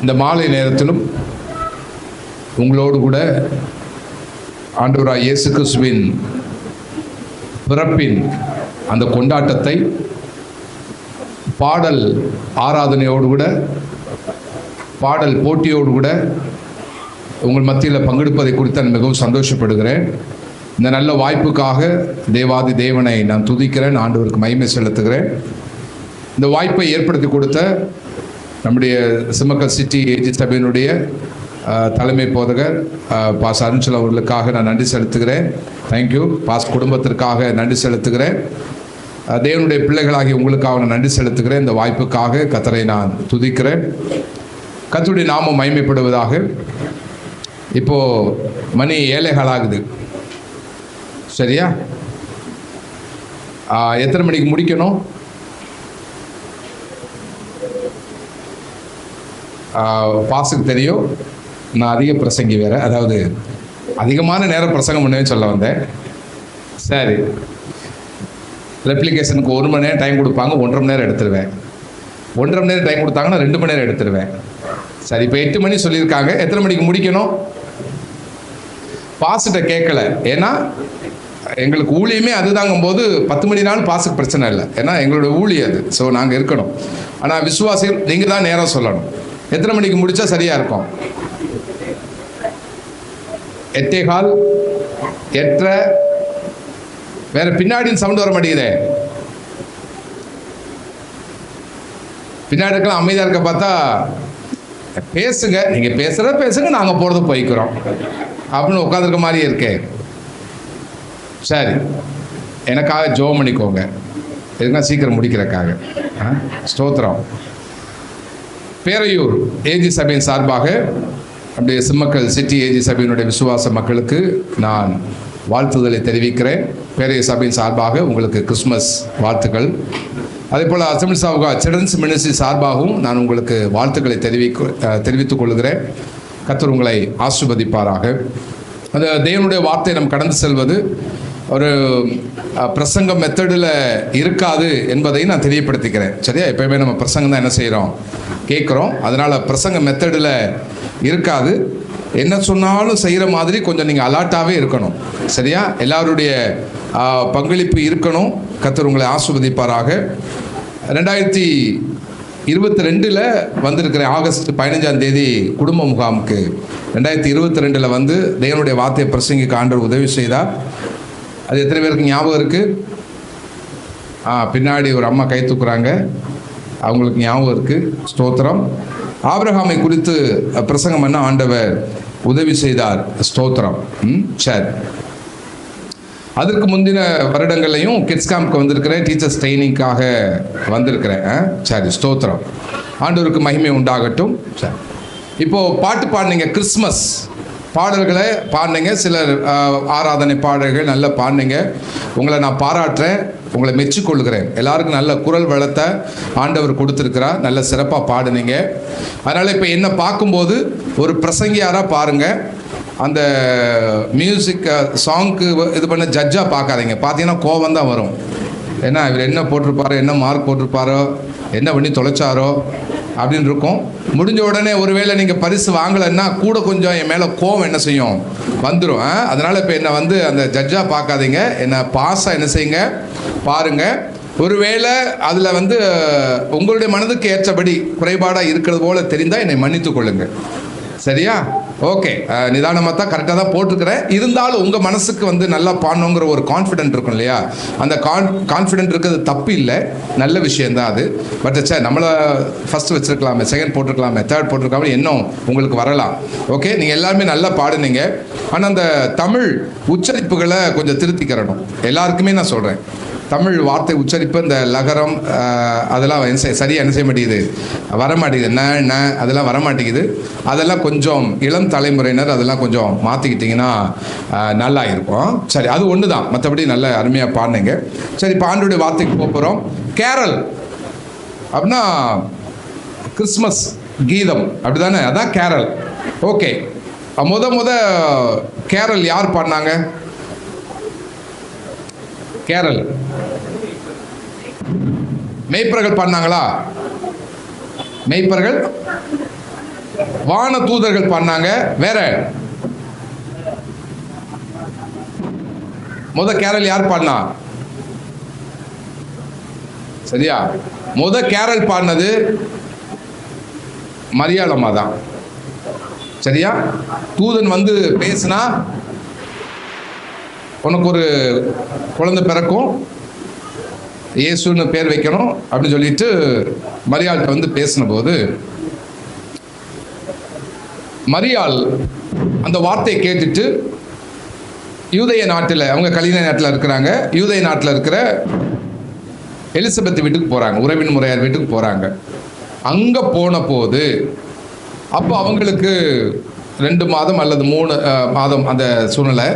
இந்த மாலை நேரத்திலும் உங்களோடு கூட ஆண்டவராய் இயேசு கிறிஸ்துவின் பிறப்பின் அந்த கொண்டாட்டத்தை பாடல் ஆராதனையோடு கூட பாடல் போட்டியோடு கூட உங்கள் மத்தியில் பங்கெடுப்பதை குறித்து நான் மிகவும் சந்தோஷப்படுகிறேன். இந்த நல்ல வாய்ப்புக்காக தேவாதி தேவனை நான் துதிக்கிறேன், ஆண்டவருக்கு மகிமை செலுத்துகிறேன். இந்த வாய்ப்பை ஏற்படுத்தி கொடுத்த நம்முடைய சிம்மக்கல் சிட்டி ஏஜி சபையினுடைய தலைமை போதகர் பாஸ் அருண்சல் அவர்களுக்காக நான் நன்றி செலுத்துகிறேன். தேங்க்யூ. பாஸ் குடும்பத்திற்காக நன்றி செலுத்துகிறேன். தேவனுடைய பிள்ளைகளாகி உங்களுக்காக நான் நன்றி செலுத்துகிறேன். இந்த வாய்ப்புக்காக கர்த்தரை நான் துதிக்கிறேன். கர்த்தருடைய நாமம் மகிமைப்படுவதாக. இப்போது மணி 7:15 ஆகுது. சரியா? எத்தனை மணிக்கு முடிக்கணும்? பாஸுக்கு தெரியும், நான் அதிக பிரசங்கி வேறு, அதாவது அதிகமான நேரம் பிரசங்கம் பண்ணவே சொல்ல வந்தேன். சரி, ரெப்ளிகேஷனுக்கு 1 மணி நேரம் டைம் கொடுப்பாங்க, 1.5 மணி நேரம் எடுத்துருவேன். 1.5 மணி நேரம் டைம் கொடுத்தாங்கன்னா 2 மணி நேரம் எடுத்துருவேன். சரி, இப்போ 8 மணி சொல்லியிருக்காங்க. எத்தனை மணிக்கு முடிக்கணும்? பாஸ்கிட்ட கேட்கல, ஏன்னா எங்களுக்கு ஊழியமே அதுதாங்கும் போது 10 மணினாலும் பாஸுக்கு பிரச்சனை இல்லை, ஏன்னா எங்களோட ஊழியம் அது. ஸோ நாங்கள் இருக்கணும். ஆனால் விசுவாசிகள் நீங்கள் தான் நேரம் சொல்லணும். எத்தனை மணிக்கு முடித்தா சரியாக இருக்கும்? 8:15, 8:30. வேற பின்னாடின்னு சவுண்ட் வர மாட்டேங்குதே. பின்னாடி இருக்கலாம் அமைதியாக இருக்க பார்த்தா, பேசுங்க, நீங்கள் பேசுங்க, நாங்கள் போகிறது போய்க்கிறோம் அப்படின்னு உட்காந்துருக்க மாதிரியே இருக்கே. சரி, எனக்காக ஜெபம் பண்ணிக்கோங்க, எதுனா சீக்கிரம் முடிக்கிறக்காக. ஸ்தோத்திரம். பேரையூர் ஏஜி சபையின் சார்பாக அப்படியே சிம்மக்கல் சிட்டி ஏஜி சபையினுடைய விசுவாச மக்களுக்கு நான் வாழ்த்துதலை தெரிவிக்கிறேன். பேரையூர் சபையின் சார்பாக உங்களுக்கு கிறிஸ்மஸ் வாழ்த்துக்கள். அதே போல் Assemblies of God Children's Ministry சார்பாகவும் நான் உங்களுக்கு வாழ்த்துக்களை தெரிவித்துக் கொள்கிறேன். கர்த்தர் உங்களை ஆசீர்வதிப்பாராக. அந்த தேவனுடைய வார்த்தை நம்ம கடந்து செல்வது ஒரு பிரசங்க மெத்தடில் இருக்காது என்பதை நான் தெரியப்படுத்திக்கிறேன். சரியா? எப்பயுமே நம்ம பிரசங்கம் தான் என்ன செய்கிறோம், கேட்குறோம். அதனால் பிரசங்க மெத்தடில் இருக்காது. என்ன சொன்னாலும் செய்கிற மாதிரி கொஞ்சம் நீங்கள் அலர்ட்டாகவே இருக்கணும். சரியா? எல்லாருடைய பங்களிப்பு இருக்கணும். கர்த்தர் உங்களை ஆசீர்வதிப்பாராக. 2022 வந்திருக்கிற ஆகஸ்ட் 15 குடும்ப முகாமுக்கு 2022 வந்து தேவனுடைய வார்த்தையை பிரசங்கிக்க ஆண்டவர் உதவி செய்தார். அது எத்தனை பேருக்கு ஞாபகம் இருக்குது? பின்னாடி ஒரு அம்மா கை தூக்குறாங்க, அவங்களுக்கு ஞாபகம் இருக்குது. ஸ்தோத்திரம். ஆபிரகாமை குறித்து பிரசங்கம் பண்ண ஆண்டவர் உதவி செய்தார். ஸ்தோத்திரம். சரி, அதற்கு முந்தின வருடங்கள்லையும் கிட்ஸ் கேம்ப்க்கு வந்திருக்கிறேன், டீச்சர்ஸ் ட்ரைனிங்காக வந்திருக்கிறேன். சரி, ஸ்தோத்திரம். ஆண்டவருக்கு மகிமை உண்டாகட்டும். சரி, இப்போது பாட்டு பாடினீங்க, கிறிஸ்மஸ் பாடல்களை பாடினீங்க. சிலர் ஆராதனை பாடல்கள் நல்லா பாடினீங்க. உங்களை நான் பாராட்டுறேன், உங்களை மெச்சிக்கொள்கிறேன். எல்லாருக்கும் நல்ல குரல் வளத்தை ஆண்டவர் கொடுத்துருக்கிறார், நல்ல சிறப்பாக பாடினீங்க. அதனால் இப்போ என்ன பார்க்கும்போது ஒரு பிரசங்கியாராக பாருங்கள். அந்த மியூசிக் சாங்க்கு இது பண்ண ஜட்ஜாக பார்க்காதீங்க. பார்த்தீங்கன்னா கோபம் தான் வரும். ஏன்னா இவர் என்ன போட்டிருப்பாரோ, என்ன மார்க் போட்டிருப்பாரோ, என்ன பண்ணி தொலைச்சாரோ அப்படின்னு இருக்கும். முடிஞ்ச உடனே ஒருவேளை நீங்கள் பரிசு வாங்கலைன்னா கூட கொஞ்சம் என் மேலே கோவம் என்ன செய்யும், வந்துடும். அதனால் இப்போ என்னை வந்து அந்த ஜட்ஜாக பார்க்காதீங்க, என்னை பாஸாக என்ன செய்யுங்க, பாருங்கள். ஒருவேளை அதில் வந்து உங்களுடைய மனதுக்கு ஏற்றபடி குறைபாடாக இருக்கிறது போல் தெரிந்தால் என்னை மன்னித்து கொள்ளுங்கள். சரியா? ஓகே, நிதானமாக தான் கரெக்டாக தான் போட்டிருக்கிறேன். இருந்தாலும் உங்கள் மனசுக்கு வந்து நல்லா பாடணுங்கிற ஒரு கான்ஃபிடென்ட் இருக்கும் இல்லையா? அந்த கான்ஃபிடென்ட் இருக்கிறது தப்பு இல்லை, நல்ல விஷயந்தான் அது. பட் நம்மளை ஃபஸ்ட்டு வச்சுருக்கலாமே, செகண்ட் போட்டிருக்கலாமே, தேர்ட் போட்டிருக்கலாமே, இன்னும் உங்களுக்கு வரலாம். ஓகே, நீங்கள் எல்லாருமே நல்லா பாடுனீங்க. ஆனால் அந்த தமிழ் உச்சரிப்புகளை கொஞ்சம் திருத்திக்கிறணும். எல்லாருக்குமே நான் சொல்கிறேன், தமிழ் வார்த்தை உச்சரிப்பு இந்த லகரம் அதெல்லாம் சரியாக என்ன செய்ய மாட்டேங்குது, வரமாட்டேங்குது. ந அதெல்லாம் வரமாட்டேங்குது. அதெல்லாம் கொஞ்சம் இளம் தலைமுறையினர் அதெல்லாம் கொஞ்சம் மாற்றிக்கிட்டிங்கன்னா நல்லா இருக்கும். சரி, அது ஒன்று தான். மற்றபடி நல்ல அருமையாக பாடினீங்க. சரி, இப்போ ஆண்டவருடைய வார்த்தைக்கு போகிறோம். கேரல் அப்படின்னா கிறிஸ்மஸ் கீதம் அப்படி தானே? அதான் கேரல். ஓகே, முத கேரல் யார் பாடினாங்க? கேரல் மெய்ப்பர்கள் பாடினாங்களா? மெய்ப்பர்கள் வான தூதர்கள் பாடினாங்க. வேற கேரல் யார் பாடினா? சரியா? கேரல் பாடினது மரியாள் அம்மா தான். சரியா? தூதன் வந்து பேசினா உனக்கு ஒரு குழந்தை பிறக்கும், இயேசுன்னு பேர் வைக்கணும் அப்படின்னு சொல்லிட்டு மரியாள்கிட்ட வந்து பேசின போது மரியாள் அந்த வார்த்தையை கேட்டுட்டு யூதேய நாட்டில், அவங்க கலிலேயா நாட்டில் இருக்கிறாங்க, யூதேய நாட்டில் இருக்கிற எலிசபெத் வீட்டுக்கு போகிறாங்க, உறவின் முறையார் வீட்டுக்கு போகிறாங்க. அங்கே போன போது அப்போ அவங்களுக்கு 2 மாதம் அல்லது 3 மாதம் அந்த சூழ்நிலை.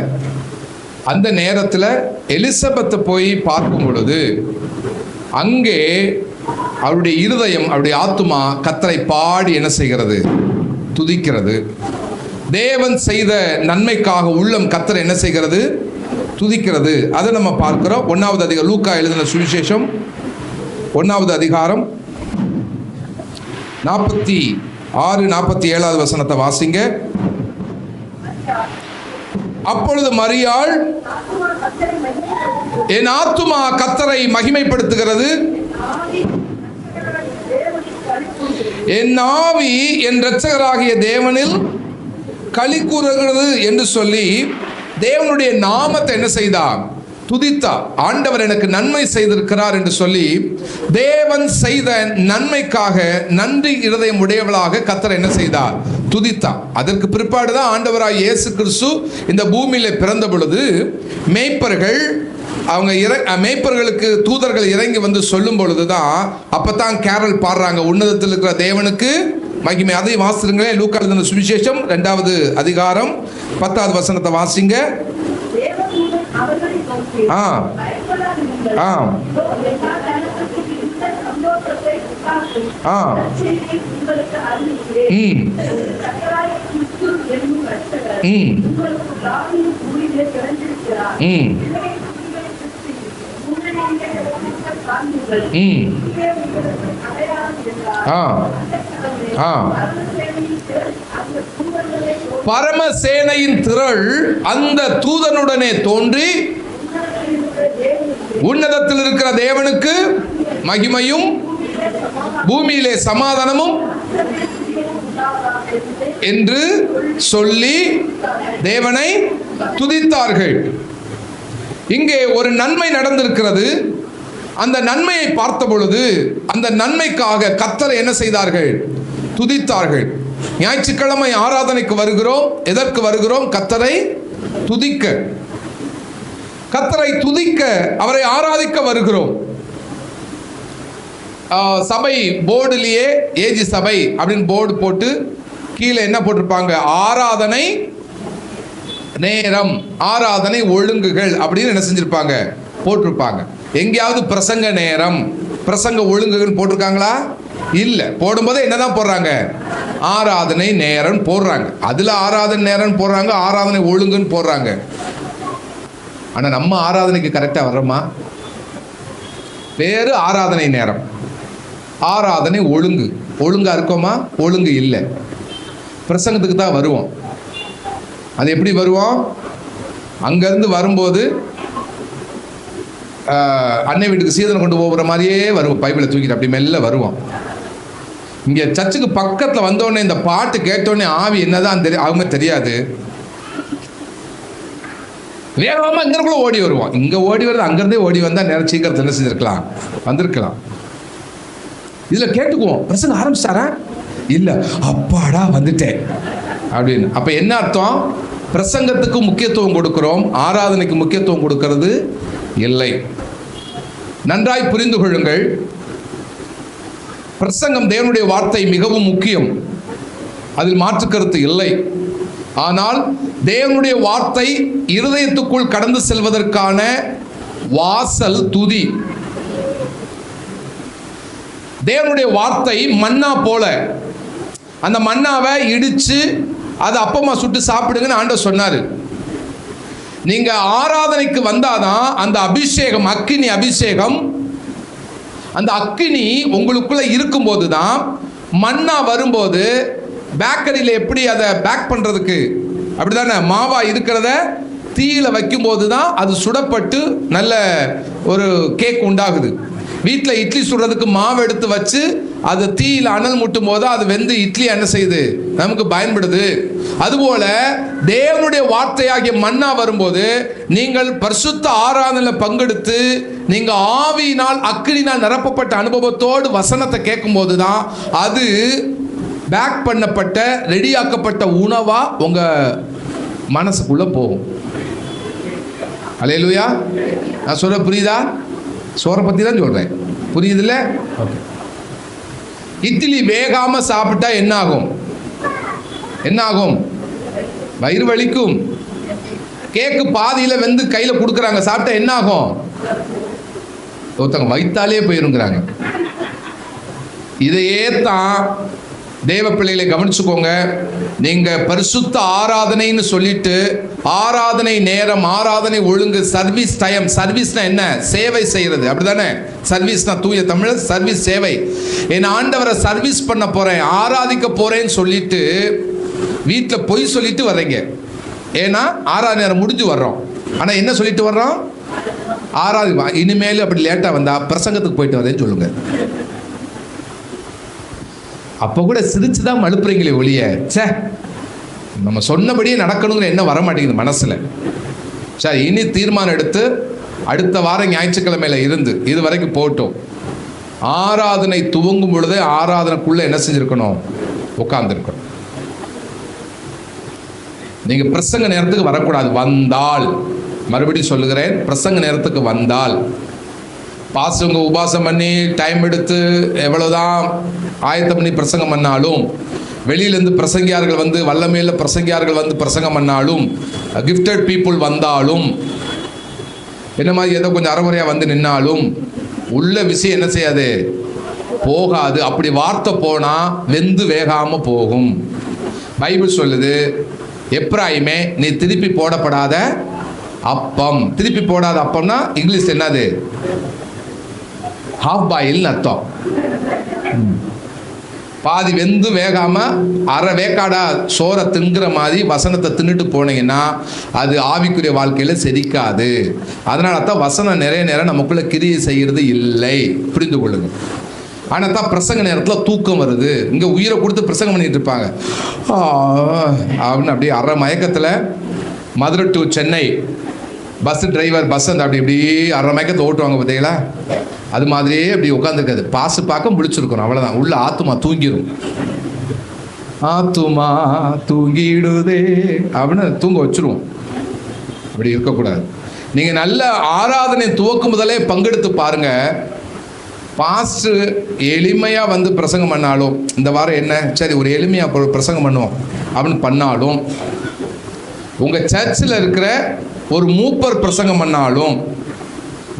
அந்த நேரத்தில் எலிசபெத்தை போய் பார்க்கும் பொழுது அங்கே அவருடைய இருதயம், அவருடைய ஆத்துமா கர்த்தரை பாடி என்ன செய்கிறது? துதிக்கிறது. தேவன் செய்த நன்மைக்காக உள்ளம் கர்த்தரை என்ன செய்கிறது? துதிக்கிறது. அதை நம்ம பார்க்கிறோம். 1வது அதிகாரம், லூக்கா எழுதின சுவிசேஷம் 1வது அதிகாரம் 46-47 வசனத்தை வாசிங்க. அப்பொழுது மரியாள், என் ஆத்துமா கர்த்தரை மகிமைப்படுத்துகிறது, என் ஆவி என் இரட்சகராகிய தேவனில் களி கூறுகிறது என்று சொல்லி தேவனுடைய நாமத்தை என்ன செய்தார்? துதித்தார். ஆண்டவர் எனக்கு நன்மை செய்திருக்கிறார் என்று சொல்லி தேவன் செய்த நன்மைக்காக நன்றி இருதயம் உடையவளாக கர்த்தர் என்ன செய்தார்? துதித்தார். அதற்கு பிற்பாடுதான் ஆண்டவராய் இயேசு கிறிஸ்து இந்த பூமியில பிறந்த பொழுது மேய்ப்பர்கள், அவங்க மேய்ப்பர்களுக்கு தூதர்கள் இறங்கி வந்து சொல்லும் பொழுதுதான் அப்பதான் கேரல் பாடுறாங்க, உன்னதத்தில் இருக்கிற தேவனுக்கு மகிமை. அதை வாசிருங்களேன். லூக்கா எழுதின சுவிசேஷம் 2வது அதிகாரம் 10வது வசனத்தை வாசிங்க. பரமசேனையின் திரள் அந்த தூதனுடனே தோன்றி உன்னதத்தில் இருக்கிற தேவனுக்கு மகிமையும் பூமியிலே சமாதானமும் என்று சொல்லி தேவனை துதித்தார்கள். இங்கே ஒரு நன்மை நடந்திருக்கிறது. அந்த நன்மையை பார்த்த பொழுது அந்த நன்மைக்காக கர்த்தரை என்ன செய்தார்கள்? துதித்தார்கள். ஞாயிற்றுக்கிழமை ஆராதனைக்கு வருகிறோம். எதற்கு வருகிறோம்? கர்த்தரை துதிக்க, கர்த்தரை துதிக்க, அவரை ஆராதிக்க வருகிறோம். சபை போர்டுலேயே ஏஜி சபை அப்படின்னு போர்டு போட்டு கீழே என்ன போட்டிருப்பாங்க? ஆராதனை நேரம், ஆராதனை ஒழுங்குகள் அப்படின்னு என்ன செஞ்சிருப்பாங்க? போட்டிருப்பாங்க. எங்கேயாவது பிரசங்க நேரம், பிரசங்க ஒழுங்குகள் போட்டிருக்காங்களா? இல்லை. போடும்போது என்னதான் போடுறாங்க? ஆராதனை நேரம் போடுறாங்க. அதுல ஆராதனை நேரம் போடுறாங்க, ஆராதனை ஒழுங்குன்னு போடுறாங்க. ஆனா நம்ம ஆராதனைக்கு கரெக்டா வர்றோமா? வேறு ஆராதனை நேரம், ஆராதனை ஒழுங்கு. ஒழுங்கா இருக்கோமா? ஒழுங்கு இல்லை. பிரசங்கத்துக்கு தான் வருவோம். அது எப்படி வருவோம்? அங்கேருந்து வரும்போது அன்னை வீட்டுக்கு சீதனம் கொண்டு போகிற மாதிரியே வருவோம். பைபிளை தூக்கிட்டு அப்படி மெல்ல வருவோம். இங்கே சர்ச்சுக்கு பக்கத்தில் வந்தோடனே இந்த பாட்டு கேட்டோடனே ஆவி என்னதான் அவங்க தெரியாது, வேகமாக இங்கே ஓடி வருவோம். இங்கே ஓடி வருது, அங்கேருந்தே ஓடி வந்தால் நேரம் சீக்கிரத்தில் என்ன செஞ்சிருக்கலாம்? வந்திருக்கலாம். இதில் கேட்டுக்குவோம், பிரசங்க ஆரம்பிச்சாரா? இல்லை, அப்பாடா வந்துட்டேன் அப்படின்னு. அப்போ என்ன அர்த்தம்? பிரசங்கத்துக்கு முக்கியத்துவம் கொடுக்கிறோம், ஆராதனைக்கு முக்கியத்துவம் கொடுக்கிறது இல்லை. நன்றாய் புரிந்து கொள்ளுங்கள். பிரசங்கம், தேவனுடைய வார்த்தை மிகவும் முக்கியம், அதில் மாற்று கருத்து இல்லை. ஆனால் தேவனுடைய வார்த்தை இருதயத்துக்குள் கடந்து செல்வதற்கான வாசல் துதி. தேவனுடைய வார்த்தை மன்னா போல, அந்த மன்னாவை இடிச்சு அதை அப்பமா சுட்டு சாப்பிடுங்கன்னு ஆண்டவர் சொன்னாரு. நீங்க ஆராதனைக்கு வந்தாதான் அந்த அபிஷேகம், அக்கினி அபிஷேகம், அந்த அக்கினி உங்களுக்குள்ள இருக்கும்போது தான் மன்னா வரும்போது பேக்கரியில் எப்படி அதை பேக் பண்ணுறதுக்கு அப்படிதானே, மாவா இருக்கிறத தீயில வைக்கும்போது தான் அது சுடப்பட்டு நல்ல ஒரு கேக் உண்டாகுது. வீட்டில் இட்லி சுடுறதுக்கு மாவு எடுத்து வச்சு அது தீயில அனல் முட்டும் போது அது வெந்து இட்லி என்ன செய்யுது, நமக்கு பயன்படுது. அதுபோல தேவனுடைய வார்த்தையாகிய மன்னா வரும்போது நீங்கள் பரிசுத்த ஆராதனையில் பங்கெடுத்து நீங்க ஆவியினால் அக்கினினால் நிரப்பப்பட்ட அனுபவத்தோடு வசனத்தை கேட்கும் போது தான் அது பேக் பண்ணப்பட்ட ரெடியாக்கப்பட்ட உணவா உங்க மனசுக்குள்ள போகும். அல்லேலூயா. நான் சொல்ற புரியுதா? சோறை பத்தி தான் சொல்றேன், புரியுதுல்ல? இட்லி வேகாம சாப்பிட்டா என்ன ஆகும்? என்ன ஆகும்? வயிறு வலிக்கும். கேக்கு பாதியில வெந்து கையில கொடுக்குறாங்க, சாப்பிட்டா என்ன ஆகும்? ஒருத்தங்க வயிற்றாலே போயிருங்கிறாங்க. இதையே தான் தேவ பிள்ளைகளை கவனிச்சுக்கோங்க. நீங்க பரிசுத்த ஆராதனைன்னு சொல்லிட்டு ஆராதனை நேரம், ஆராதனை ஒழுங்கு, சர்வீஸ் டைம். சர்வீஸ்னா என்ன? சேவை செய்யறது, அப்படிதானே? சர்வீஸ்னா தூய தமிழ் சர்வீஸ், சேவை. என் ஆண்டவரை சர்வீஸ் பண்ண போறேன், ஆராதிக்க போறேன்னு சொல்லிட்டு வீட்டில் பொய் சொல்லிட்டு வர்றீங்க. ஏன்னா ஆராதனை நேரம் முடிஞ்சு வர்றோம். ஆனா என்ன சொல்லிட்டு வர்றோம்? ஆராதிப்பா. இனிமேல் அப்படி லேட்டா வந்தா பிரசங்கத்துக்கு போயிட்டு வரேன்னு சொல்லுங்க. அப்போ கூட சிரிச்சு தான் மழுப்புறீங்களே ஒழிய, சே நம்ம சொன்னபடியே நடக்கணுங்கிற என்ன வர மாட்டேங்குது மனசுல. சரி, இனி தீர்மானம் எடுத்து அடுத்த வாரம் ஞாயிற்றுக்கிழமையில இருந்து இது வரைக்கும் போட்டோம். ஆராதனை துவங்கும் பொழுதே ஆராதனைக்குள்ள என்ன செஞ்சிருக்கணும்? உட்கார்ந்துருக்கணும். நீங்க பிரசங்க நேரத்துக்கு வரக்கூடாது. வந்தால், மறுபடியும் சொல்லுகிறேன், பிரசங்க நேரத்துக்கு வந்தால் பாசுங்க உபாசம் பண்ணி டைம் எடுத்து எவ்வளவுதான் ஆயத்தம் பண்ணி பிரசங்கம் பண்ணாலும், வெளியிலேருந்து பிரசங்கியார்கள் வந்து வல்லமையில பிரசங்கியார்கள் வந்து பிரசங்கம் பண்ணாலும், கிஃப்டட் பீப்புள் வந்தாலும், என்ன மாதிரி ஏதோ கொஞ்சம் அறகுறையாக வந்து நின்னாலும் உள்ள விஷயம் என்ன செய்யாது? போகாது. அப்படி வார்த்தை போனால் வெந்து வேகாமல் போகும். பைபிள் சொல்லுது, எப்ராயிமே நீ திருப்பி போடப்படாத அப்பம். திருப்பி போடாத அப்பம்னா இங்கிலீஷ் என்னது? ஹாஃப் பாயில் அர்த்தம். பாதி வெந்து வேகாம அரை வேக்காடா சோறை தின்கிற மாதிரி வசனத்தை தின்னுட்டு போனீங்கன்னா அது ஆவிக்குரிய வாழ்க்கையில செரிக்காது. அதனால தான் வசனம் நிறைய நேரம் நமக்குள்ள கிரியை செய்யறது இல்லை, புரிந்து கொள்ளுங்க. ஆனால் தான் பிரசங்க நேரத்தில் தூக்கம் வருது. இங்கே உயிரை கொடுத்து பிரசங்கம் பண்ணிட்டு இருப்பாங்க அப்படின்னு அப்படியே அரை மயக்கத்தில் Madurai to Chennai bus driver bus அந்த அப்படி இப்படி அரை மயக்கத்தை ஓட்டுவாங்க பார்த்தீங்களா? அது மாதிரியே அப்படி உட்காந்துருக்காது. பாசு பார்க்க முடிச்சிருக்கணும், அவ்வளோதான். உள்ள ஆத்துமா தூங்கிடும். ஆத்துமா தூங்கிடுதே அப்படின்னு தூங்க வச்சிருவோம். அப்படி இருக்கக்கூடாது. நீங்கள் நல்ல ஆராதனை துவக்கும் முதலே பங்கெடுத்து பாருங்க. பாஸ்ட் எளிமையாக வந்து பிரசங்கம் பண்ணாலும், இந்த வாரம் என்ன சரி ஒரு எளிமையாக பிரசங்கம் பண்ணுவோம் அப்படின்னு பண்ணாலும், உங்கள் சர்ச்சில் இருக்கிற ஒரு மூப்பர் பிரசங்கம் பண்ணாலும்,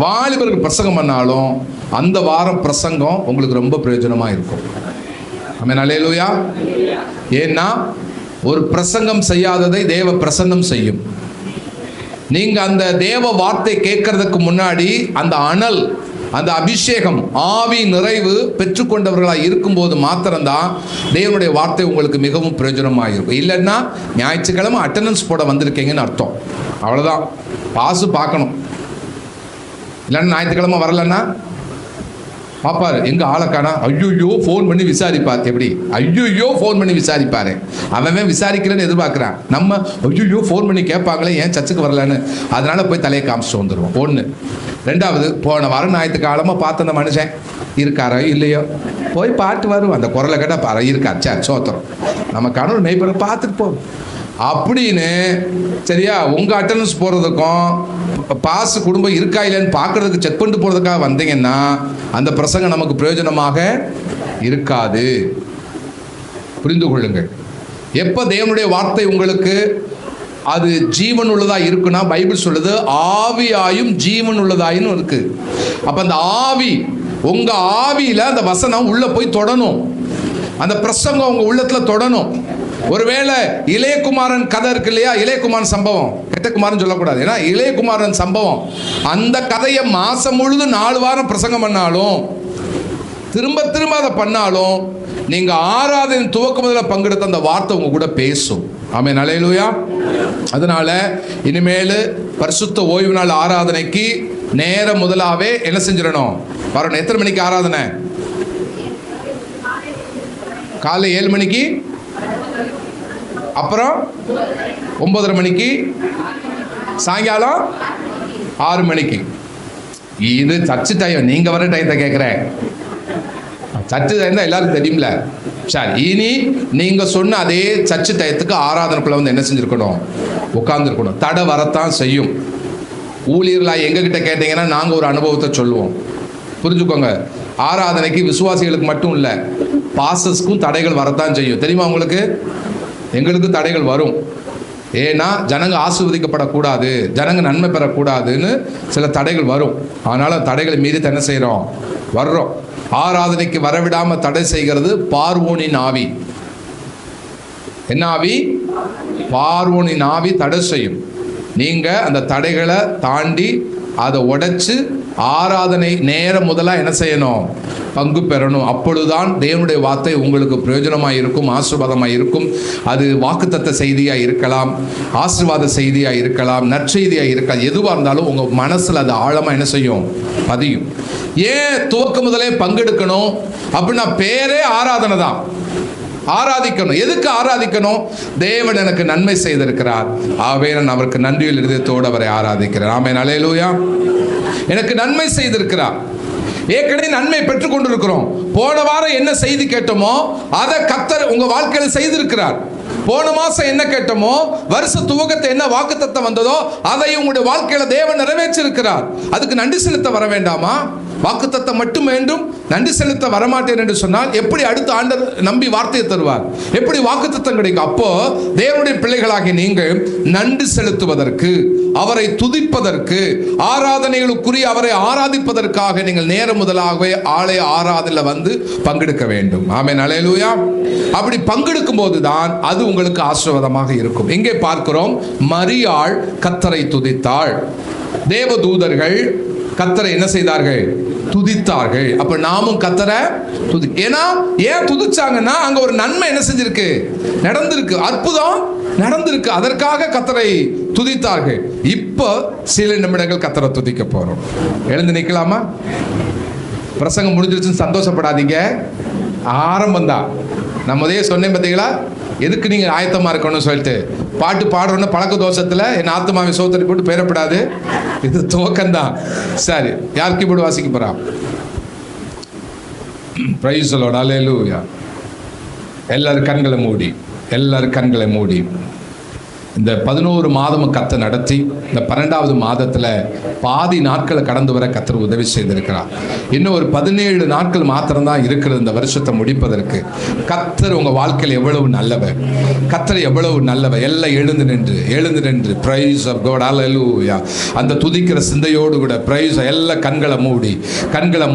வாலிபர்கள் பிரசங்கம் பண்ணாலும், அந்த வாரம் பிரசங்கம் உங்களுக்கு ரொம்ப பிரயோஜனமாக இருக்கும். ஆமென், அல்லேலூயா. ஏன்னா ஒரு பிரசங்கம் செய்யாததை தேவ பிரசன்னம் செய்யும். நீங்க அந்த தேவ வார்த்தை கேட்கறதுக்கு முன்னாடி அந்த அனல், அந்த அபிஷேகம், ஆவி நிறைவு பெற்றுக்கொண்டவர்களாக இருக்கும்போது மாத்திரம்தான் தேவனுடைய வார்த்தை உங்களுக்கு மிகவும் பிரயோஜனமாக இருக்கும். இல்லைன்னா ஞாயிற்றுக்கிழமை அட்டண்டன்ஸ் போட வந்திருக்கீங்கன்னு அர்த்தம், அவ்வளோதான். பாசு பார்க்கணும். இல்லைன்னா ஞாயிற்றுக்கிழமை வரலன்னா பாப்பாரு எங்க ஆளக்கானா, ஐயோ ஃபோன் பண்ணி விசாரிப்பார். எப்படி ஐயோ ஃபோன் பண்ணி விசாரிப்பாரு? அவன் விசாரிக்கிறேன்னு எதிர்பார்க்குறான். நம்ம ஐயோ ஃபோன் பண்ணி கேட்பாங்களே ஏன் சர்ச்சுக்கு வரலன்னு, அதனால போய் தலையை காமிச்சிட்டு வந்துடுவோம். ஒன்று. ரெண்டாவது, போன வாரம் ஞாயிற்றுக்கிழமை பார்த்த அந்த மனுஷன் இருக்காரோ இல்லையோ போய் பார்த்து வரும். அந்த குரலை கேட்டால் பாரு இருக்கார், சே சோத்திரம், நம்ம கணவர் மெய்ப்பரை பார்த்துட்டு போகும் அப்படின்னு. சரியா? உங்கள் அட்டண்டன்ஸ் போகிறதுக்கும் பாஸ் குடும்பம் இருக்கா இல்லைன்னு பார்க்கறதுக்கு செக் பண்ணிட்டு போகிறதுக்காக வந்தீங்கன்னா அந்த பிரசங்கம் நமக்கு பிரயோஜனமாக இருக்காது. புரிந்து கொள்ளுங்கள். எப்போ தேவனுடைய வார்த்தை உங்களுக்கு அது ஜீவன் உள்ளதா இருக்குன்னா, பைபிள் சொல்லுது ஆவியாயும் ஜீவன் உள்ளதாயும் இருக்கு. அப்போ அந்த ஆவி, உங்க ஆவியில அந்த வசனம் உள்ள போய் தொடணும், அந்த பிரசங்கம் உங்க உள்ளத்துல தொடணும். ஒருவேளை இளையகுமாரன் கதை இருக்கு இல்லையா, இளையகுமாரன் சம்பவம், கெட்டகுமாரன் சொல்லக்கூடாது, ஏன்னா இளையகுமாரன் சம்பவம், அந்த கதையை மாசம் முழுதும் 4 வாரம் பிரசங்கம் பண்ணாலும், திரும்ப திரும்ப அதை பண்ணாலும் நீங்க ஆராதனை துவக்க முதல்ல பங்கெடுத்த அந்த வார்த்தை உங்க கூட பேசும். ஆமென், அல்லேலூயா. அதனால இனிமேல் பரிசுத்த ஓய்வு நாள் ஆராதனைக்கு நேரம் முதலாவே என்ன செஞ்சிடணும், வரணும். எத்தனை மணிக்கு ஆராதனை? காலை 7 மணிக்கு, அப்புறம் 9:30 மணிக்கு, சாயங்காலம் 6 மணிக்கு. இது சர்ச்சு டைம். நீங்க வர டைத்தை கேட்குறேன். சர்ச்சு டைம் தான் எல்லாருக்கும் தெரியும்ல. சரி, இனி நீங்க சொன்ன அதே சர்ச்சு டயத்துக்கு ஆராதனைக்குள்ள வந்து என்ன செஞ்சிருக்கணும், உட்கார்ந்துருக்கணும். தடை வரத்தான் செய்யும். ஊழியர்களாக எங்ககிட்ட கேட்டீங்கன்னா நாங்க ஒரு அனுபவத்தை சொல்லுவோம். புரிஞ்சுக்கோங்க, ஆராதனைக்கு விசுவாசிகளுக்கு மட்டும் இல்லை, பாஸ்டர்ஸ்க்கும் தடைகள் வரத்தான் செய்யும். தெரியுமா உங்களுக்கு? எங்களுக்கு தடைகள் வரும். ஏன்னா ஜனங்க ஆசீர்வதிக்கப்படக்கூடாது, ஜனங்க நன்மை பெறக்கூடாதுன்னு சில தடைகள் வரும். அதனால தடைகளை மீறி என்ன செய்கிறோம், வர்றோம். ஆராதனைக்கு வரவிடாம தடை செய்கிறது பார்வோனின் ஆவி. என்ன ஆவி? பார்வோனின் ஆவி தடை செய்யும். நீங்க அந்த தடைகளை தாண்டி அதை உடைச்சு ஆராதனை நேரம் முதலாக என்ன செய்யணும், பங்கு பெறணும். அப்பொழுதுதான் தேவனுடைய வார்த்தை உங்களுக்கு பிரயோஜனமாக இருக்கும், ஆசீர்வாதமாக இருக்கும். அது வாக்குத்தத்த செய்தியாக இருக்கலாம், ஆசீர்வாத செய்தியாக இருக்கலாம், நற்செய்தியாக இருக்கலாம். எதுவாக இருந்தாலும் உங்கள் மனசில் அது ஆழமாக என்ன செய்யும், பதியும். ஏன் துவக்க முதலே பங்கெடுக்கணும் அப்படின்னா, பேரே ஆராதனை தான். ஆராதிக்கணும். எதுக்கு ஆராதிக்கணும்? தேவன் எனக்கு நன்மை செய்திருக்கிறார், ஆகவே நான் அவருக்கு நன்றியில் இருதயத்தோடு அவரை ஆராதிக்கிறேன். ஆமென், அல்லேலூயா. எனக்கு நன்மை செய்திருக்கிறார், ஏற்கனவே நன்மை பெற்றுக் கொண்டிருக்கிறோம். போன வாரம் என்ன செய்தி கேட்டோமோ அதை கர்த்தர் உங்க வாழ்க்கையில் செய்திருக்கிறார். போன மாசம் என்ன கேட்டோமோ, வருஷ துவக்கத்தை என்ன வாக்குத்தத்தம் வந்ததோ அதை உங்களுடைய வாழ்க்கையில தேவன் நிறைவேற்றிருக்கிறார். அதுக்கு நன்றி செலுத்த வர வேண்டாமா? வாக்குத்தத்தம் மட்டும் வேண்டும், நன்றி செலுத்த வரமாட்டேன் என்று சொன்னால் எப்படி அடுத்த ஆண்டு நம்பி வார்த்தையை தருவார்? எப்படி வாக்குத்தத்தம் கிடைக்கும்? அப்போ தேவனுடைய பிள்ளைகளாகிய நீங்கள் நன்றி செலுத்துவதற்கு, அவரை துதிப்பதற்கு, ஆராதனைகளுக்குரிய அவரை ஆராதிப்பதற்காக நீங்கள் நேரம் முதலாகவே ஆலய ஆராதனையில் வந்து பங்கெடுக்க வேண்டும். ஆமென், அல்லேலூயா. அப்படி பங்கெடுக்கும் போதுதான் அது உங்களுக்கு ஆசீர்வாதமாக இருக்கும். இங்கே பார்க்கிறோம், மரியாள் கர்த்தரை துதித்தாள். தேவதூதர்கள் கர்த்தரை என்ன செய்தார்கள், துதித்தார்கள். அப்ப நாமும் கர்த்தரை ஏன்னா ஏன் துதிச்சாங்கன்னா, அங்க ஒரு நன்மை என்ன செஞ்சிருக்கு, நடந்திருக்கு, அற்புதம் நடந்திருக்கு. அதற்காக கர்த்தரை துதித்தார்கள். இப்போ சில நிமிடங்கள் கர்த்தரை துதிக்க போறோம். எழுந்து நிக்கலாமா? பிரசங்கம் முடிஞ்சிருச்சுன்னு சந்தோஷப்படாதீங்க, ஆரம்பம் தான். நம்ம அதே சொன்னேன் பார்த்தீங்களா, எதுக்கு நீங்கள் ஆயத்தமாக இருக்கணும்னு சொல்லிட்டு. பாட்டு பாடுறோன்னு பழக்க தோஷத்தில் என் ஆத்மாவை சோதனை போட்டு பெறப்படாது. இது துவக்கம்தான். சரி, யார் கீபோர்டு வாசிக்க போறா? பிரைஸ் தி லார்ட், அல்லேலூயா. எல்லாரும் கண்களை மூடி, எல்லாரும் கண்களை மூடி. இந்த 11 மாதமும் கர்த்தர் நடத்தி இந்த 12வது மாதத்தில் பாதி நாட்களை கடந்து வர கர்த்தர் உதவி செய்திருக்கிறார். இன்னும் ஒரு 17 நாட்கள் மாத்திரம்தான் இருக்கிறது இந்த வருஷத்தை முடிப்பதற்கு. கர்த்தர் உங்கள் வாழ்க்கையில் எவ்வளவு நல்லவர், கர்த்தர் எவ்வளவு நல்லவர். எல்லாம் எழுந்து நின்று பிரைஸ் ஆஃப் காட், அல்லேலூயா. அந்த துதிக்கிற சிந்தையோடு கூட பிரைஸ், எல்லா கண்களை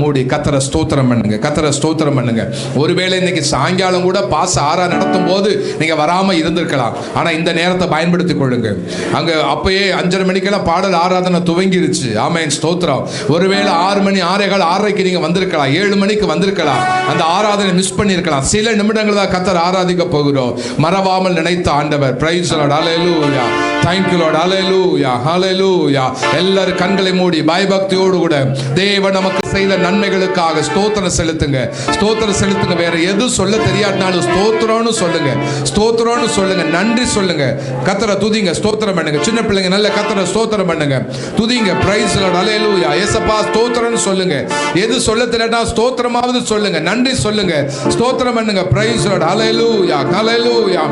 மூடி கர்த்தரை ஸ்தோத்திரம் பண்ணுங்க, கர்த்தரை ஸ்தோத்திரம் பண்ணுங்க. ஒருவேளை இன்னைக்கு சாயங்காலம் கூட பாஸ் ஆறா நடத்தும் போது நீங்க வராம இருந்திருக்கலாம். ஆனா இந்த நேரத்தை பயன்படுத்திக் கொள்ளுங்க. அங்க அப்பயே 5:30 மணிக்கெல்லாம் பாடல் ஆராதனை துவங்கிருச்சு. ஆமென், ஸ்தோத்திரம். ஒருவேளை 6 மணி, 6:15, 6:30 நீங்க வந்திருக்கலாம், 7 மணிக்கு வந்திருக்கலாம். அந்த ஆராதனை மிஸ் பண்ணிருக்கலாம். சில நிமிடங்கள் தான் கர்த்தர் ஆராதிக்க போகிறோம். மறவாமல் நினைத்த ஆண்டவர். Price the Lord, hallelujah. Thank you Lord, hallelujah, hallelujah. எல்லாரும் கண்களை மூடி பயபக்தியோடு கூட தேவன் நமக்கு செய்த நன்மைகளுக்காக ஸ்தோத்திரம் செலுத்துங்க. வேற எது சொல்ல தெரியாட்டினாலும் ஸ்தோத்திரம்னு சொல்லுங்க, நன்றி சொல்லுங்க. கர்த்தரை துதிங்க, ஸ்தோத்திரம் பண்ணுங்க. சின்ன பிள்ளைங்க நல்ல கர்த்தரை ஸ்தோத்திரம் பண்ணுங்க, துதிங்க. பிரைஸ் தி லார்ட், ஹல்லேலூயா. இயேசப்பா ஸ்தோத்திரம்னு சொல்லுங்க. எது சொல்ல தெரியாட்டா ஸ்தோத்திரமாவது சொல்லுங்க, நன்றி சொல்லுங்க, ஸ்தோத்திரம் பண்ணுங்க. Price the Lord, hallelujah, hallelujah.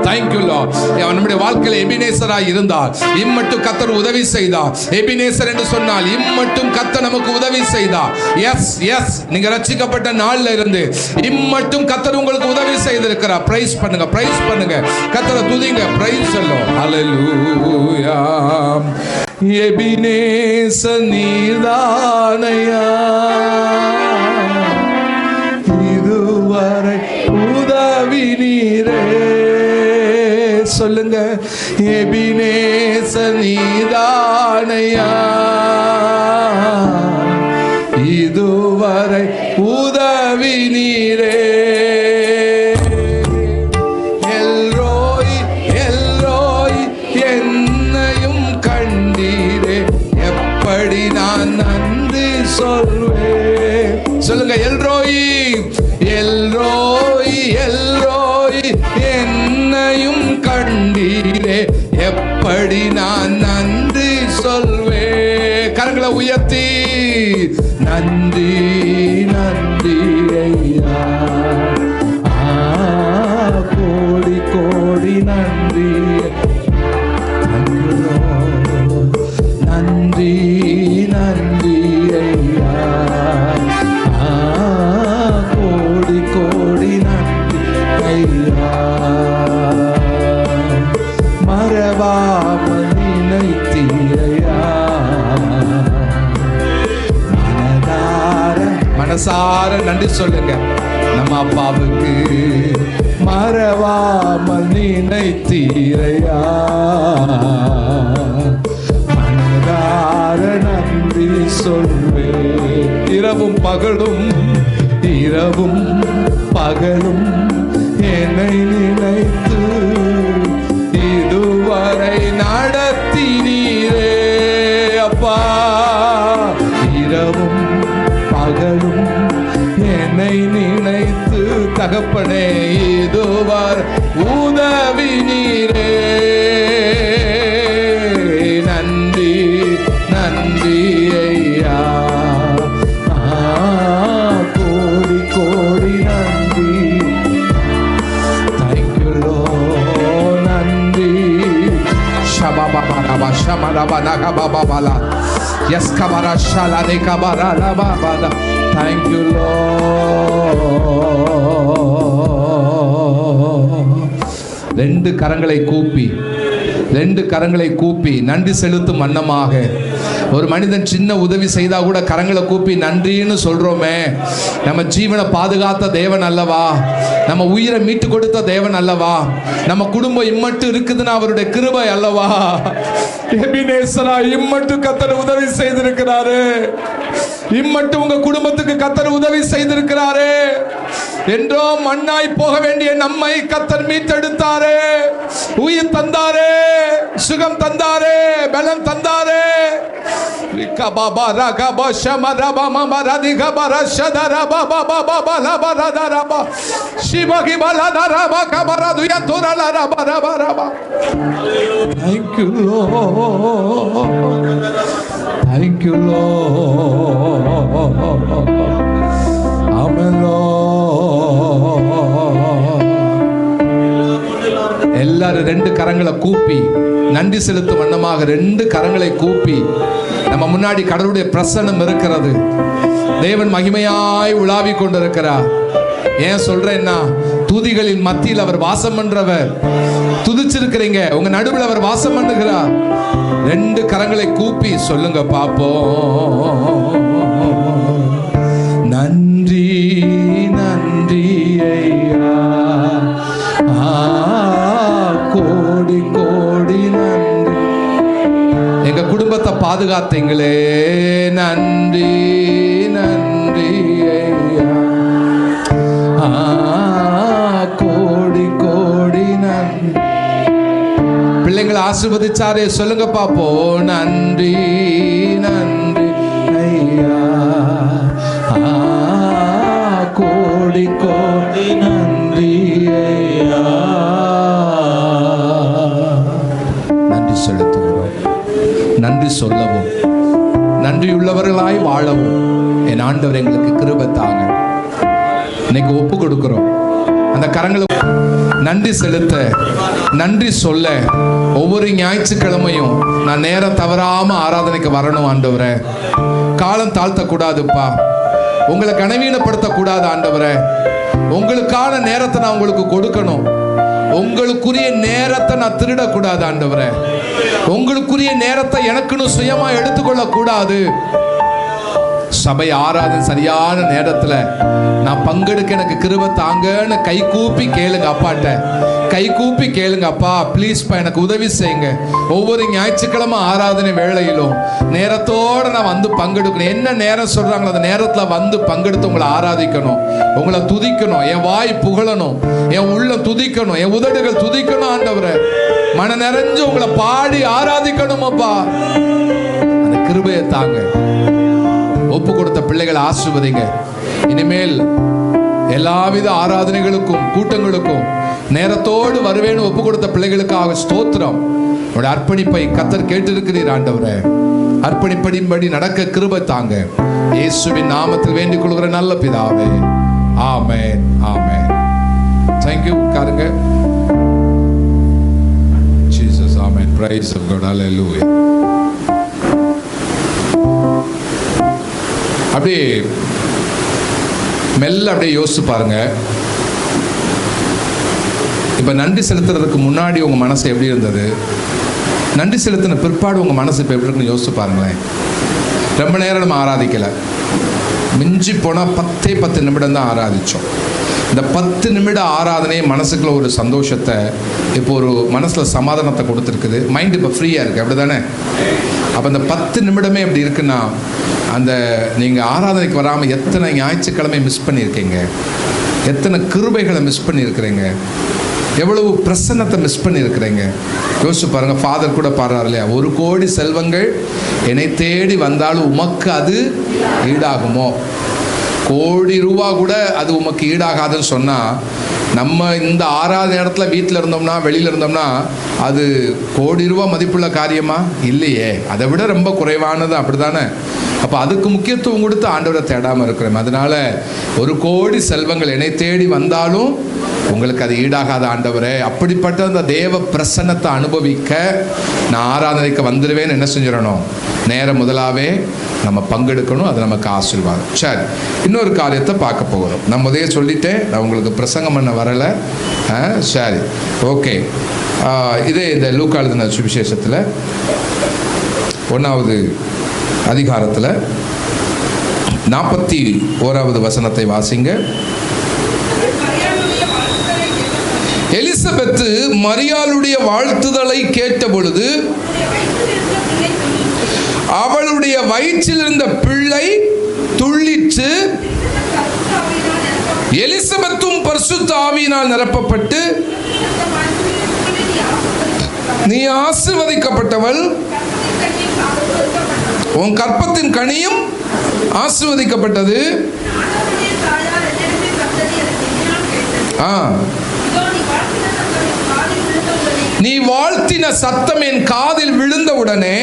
Thank you Lord. நம்முடைய வாழ்க்கையில் எபினேசராய் இருந்தார், இம்மட்டும் கர்த்தர் உதவி செய்தார். எபினேசர் என்று சொன்னால் இம்மட்டும் கர்த்தர் நமக்கு உதவி செய்தார். எஸ், நீங்க ரட்சிக்கப்பட்ட நாள்ல இருந்து இம்மட்டும் கர்த்தர் உங்களுக்கு உதவி செய்திருக்கிறார். பிரைஸ் பண்ணுங்க, கர்த்தரை துதிங்க. Praise the Lord, hallelujah. Ebenezer நீதானையா, இதுவரை உதவி நீரே. சொல்லுங்க, எபினேசர் நீதானையா, இதுவரை உதவி நீரே. சொல்வேன். சொல்லுங்க, எல்ரோயி எல்ரோயி எல்ரோயி, என்னையும் கண்டீரே, எப்படி நான் நன்றி சொல்வேன். கரங்களை உயர்த்தி நன்றி நன்றி ஐயா, கோடி கோடி நன்றி, நன்றி நன்றி ஐயா, கோடி கோடி நன்றி ஐயா. மறவாமல் நினைத்தீரையா, மனசார நன்றி சொல்லுங்க நம்ம அப்பாவுக்கு. மறவாமல் நினைத்தீரையா, மனதார நன்றி சொல்வேன். இரவும் பகலும் இரவும் பகலும் என்னை நினைத்து இதுவரை நடத்தினீரே அப்பா. இரவும் பகலும் என்னை நினைத்து தகப்பனே இதுவரை உதவி நீரே. நன்றி நன்றி ஐயா, கோடி கோடி நன்றி. தேங்க்யூ லோ, நன்றி. ஷபாபாபா ஷமரபா நகபாபாலா, எஸ் கபரா ஷலா நே கபரா லபாபாலா. Thank you low. ரெண்டு கரங்களை கூப்பி, ரெண்டு கரங்களை கூப்பி நன்றி செலுத்தும் வண்ணமாக. ஒரு மனிதன் சின்ன உதவி செய்தா கூட கரங்களை கூப்பி நன்றின்னு சொல்றோமே. நம்ம ஜீவனை பாதுகாத்த தேவன் அல்லவா, நம்ம உயிரை மீட்டு கொடுத்த தேவன் அல்லவா, நம்ம குடும்பம் இம்மட்டு இருக்குதுன்னா அவருடைய கிருபை அல்லவா. எபினேசரா, இம்மட்டு கர்த்தர் உதவி செய்திருக்கிறாரு, இம்மட்டு உங்க குடும்பத்துக்கு கர்த்தர் உதவி செய்திருக்கிறாரு. என்றோ மண்ணாய் போக வேண்டிய நம்மை கர்த்தர் மீட்டெடுத்தாரே, உயிர் தந்தாரே, சுகம் தந்தாரே, பலம் தந்தாரே. Thank you Lord, thank you Lord, amen Lord. எல்லாரும் ரெண்டு கரங்களை கூப்பி நன்றி செலுத்தும் வண்ணமாக ரெண்டு கரங்களை கூப்பி, நம்ம முன்னாடி கடவுளுடைய பிரசன்னம் இருக்கிறது. தேவன் மகிமையாய் உலாவிக் கொண்டிருக்கிறார். ஏன் சொல்றேன்னா, துதிகளின் மத்தியில் அவர் வாசம் பண்றவர். துதிச்சிருக்கிறீங்க, உங்க நடுவில் அவர் வாசம் பண்ணுகிறார். ரெண்டு கரங்களை கூப்பி சொல்லுங்க பாப்போம். நன்றி நன்றி ஐயா, கோடி கோடி நன்றி. எங்க குடும்பத்தை பாதுகாத்தீங்களே, நன்றி நன்றி ஐயா, கோடி கோடி நன்றி. பிள்ளைங்களை ஆசீர்வதிச்சாரே, சொல்லுங்க பாப்போம். நன்றி நன்றி ஐயா, கோடி கோடி நன்றி ஐயா. நன்றி செலுத்துகிறோம், நன்றி சொல்லவும், நன்றியுள்ளவர்களாய் வாழவும் என் ஆண்டவர் எங்களுக்கு கிருபை தாங்க. இன்னைக்கு ஒப்பு கொடுக்கிறோம். அந்த கரங்களை நன்றி செலுத்த, நன்றி சொல்ல ஒவ்வொரு ஞாயிற்றுக்கிழமையும் நான் நேரம் தவறாம ஆராதனைக்கு வரணும் ஆண்டவரே. காலம் தாழ்த்தக்கூடாதுப்பா, உங்களை கனவீனப்படுத்தக்கூடாது ஆண்டவரே. உங்களுக்கான நேரத்தை நான் உங்களுக்கு கொடுக்கணும். உங்களுக்குரிய நேரத்தை நான் திருடக்கூடாது ஆண்டவரே. உங்களுக்குரிய நேரத்தை எனக்குன்னு சுயமா எடுத்துக்கொள்ள கூடாது. சபை ஆராதனை சரியான நேரத்துல நான் பங்கெடுக்க எனக்கு கிருபை தாங்கன்னு கை கூப்பி கேளுங்க அப்பாட்ட. கை கூப்பி கேளுங்க, அப்பா ப்ளீஸ்ப்பா எனக்கு உதவி செய்யுங்க. ஒவ்வொரு ஞாயிற்றுக்கிழமை ஆராதனை வேளையிலும் நேரத்தோடு நான் வந்து பங்கெடுக்கணும். என்ன நேரம் சொல்றாங்களோ அந்த நேரத்தில் வந்து பங்கெடுத்து உங்களை ஆராதிக்கணும், உங்களை துதிக்கணும். என் வாய் புகழணும், என் உள்ள துதிக்கணும், என் உதடுகள் துதிக்கணும் ஆண்டவரே. மன நிறைஞ்சு உங்களை பாடி ஆராதிக்கணும் அப்பா. அந்த கிருபையை தாங்க. ஒப்பு கொடுத்த பிள்ளைகளை ஆசீர்வதிங்க. இனிமேல் எல்லாவித ஆராதனைகளுக்கும் கூட்டங்களுக்கும் நேரத்தோடு வருவேன்னு ஒப்பு கொடுத்த பிள்ளைகளுக்காக ஸ்தோத்திரம். உங்களுடைய அர்ப்பணிப்பை கர்த்தர் கேட்டிருக்கிறீர் ஆண்டவரே. அர்ப்பணிப்படின்படி நடக்க கிருபை தாங்க. இயேசுவின் நாமத்தில் வேண்டிக் கொள்கிற நல்ல பிதாவே, ஆமென், ஆமென். தேங்க்யூ. உட்காருங்க. Jesus, amen. Praise of God, hallelujah. அப்படியே மெல்ல அப்படியே யோசிச்சு பாருங்க. இப்ப நன்றி செலுத்துறதுக்கு முன்னாடி உங்க மனசு எப்படி இருந்தது? நன்றி செலுத்தின பிற்பாடு உங்க மனசு இப்ப எப்படி இருக்குன்னு யோசிச்சு பாருங்களேன். ரொம்ப நேரம் நம்ம ஆராதிக்கல. மிஞ்சி போனா 10 நிமிடம் தான் ஆராதிச்சோம். இந்த 10 நிமிட ஆராதனை மனசுக்குள்ள ஒரு சந்தோஷத்தை, இப்போ ஒரு மனசுல சமாதானத்தை கொடுத்துருக்குது. மைண்ட் இப்போ ஃப்ரீயா இருக்கு, அப்படிதானே? அப்போ இந்த 10 நிமிடமே எப்படி இருக்குன்னா, அந்த நீங்கள் ஆராதனைக்கு வராமல் எத்தனை ஞாயிற்றுக்கிழமை மிஸ் பண்ணியிருக்கீங்க, எத்தனை கிருபைகளை மிஸ் பண்ணியிருக்கிறீங்க, எவ்வளவு பிரசன்னத்தை மிஸ் பண்ணியிருக்கிறீங்க. யோசிச்சு பாருங்கள். ஃபாதர் கூட பாடுறாரு இல்லையா, 1 கோடி செல்வங்கள் என்னை தேடி வந்தாலும் உமக்கு அது ஈடாகுமோ? கோடி ரூபா கூட அது உமக்கு ஈடாகாதுன்னு சொன்னால், நம்ம இந்த ஆறாவது இடத்துல வீட்டில் இருந்தோம்னா வெளியில் இருந்தோம்னா அது கோடி ரூபா மதிப்புள்ள காரியமா? இல்லையே, அதை விட ரொம்ப குறைவானது, அப்படி தானே? அப்போ அதுக்கு முக்கியத்துவம் கொடுத்து ஆண்டவரை தேடாமல் இருக்கிறோம். அதனால 1 கோடி செல்வங்கள் என்னை தேடி வந்தாலும் உங்களுக்கு அது ஈடாகாத ஆண்டவரே. அப்படிப்பட்ட அந்த தேவ பிரசன்னத்தை அனுபவிக்க நான் ஆராதனைக்கு வந்துடுவேன்னு என்ன செஞ்சிடணும்? நேரம் முதலாவே நம்ம பங்கெடுக்கணும். அது நமக்கு ஆசீர்வாதம். சரி, இன்னொரு காரியத்தை பார்க்க போகிறோம். நான் முதலே சொல்லிட்டேன், நான் உங்களுக்கு பிரசங்கம் பண்ண வரலை. சரி, ஓகே. இதே இந்த லூக்கா எழுதின சுவிசேஷத்தில் 1வது அதிகாரத்தில் 41வது வசனத்தை வாசிங்க. எலிசபெத்து மரியாளுடைய வாழ்த்துதலை கேட்ட பொழுது அவளுடைய வயிற்றில் இருந்த பிள்ளை துள்ளிற்று. எலிசபெத்தும் பரிசுத்த ஆவியினால் நிரப்பப்பட்டு, நீ ஆசீர்வதிக்கப்பட்டவள், உன் கற்பத்தின் கனியும் ஆசீர்வதிக்கப்பட்டது. நீ வாழ்த்தின சத்தம் என் காதில் விழுந்தவுடனே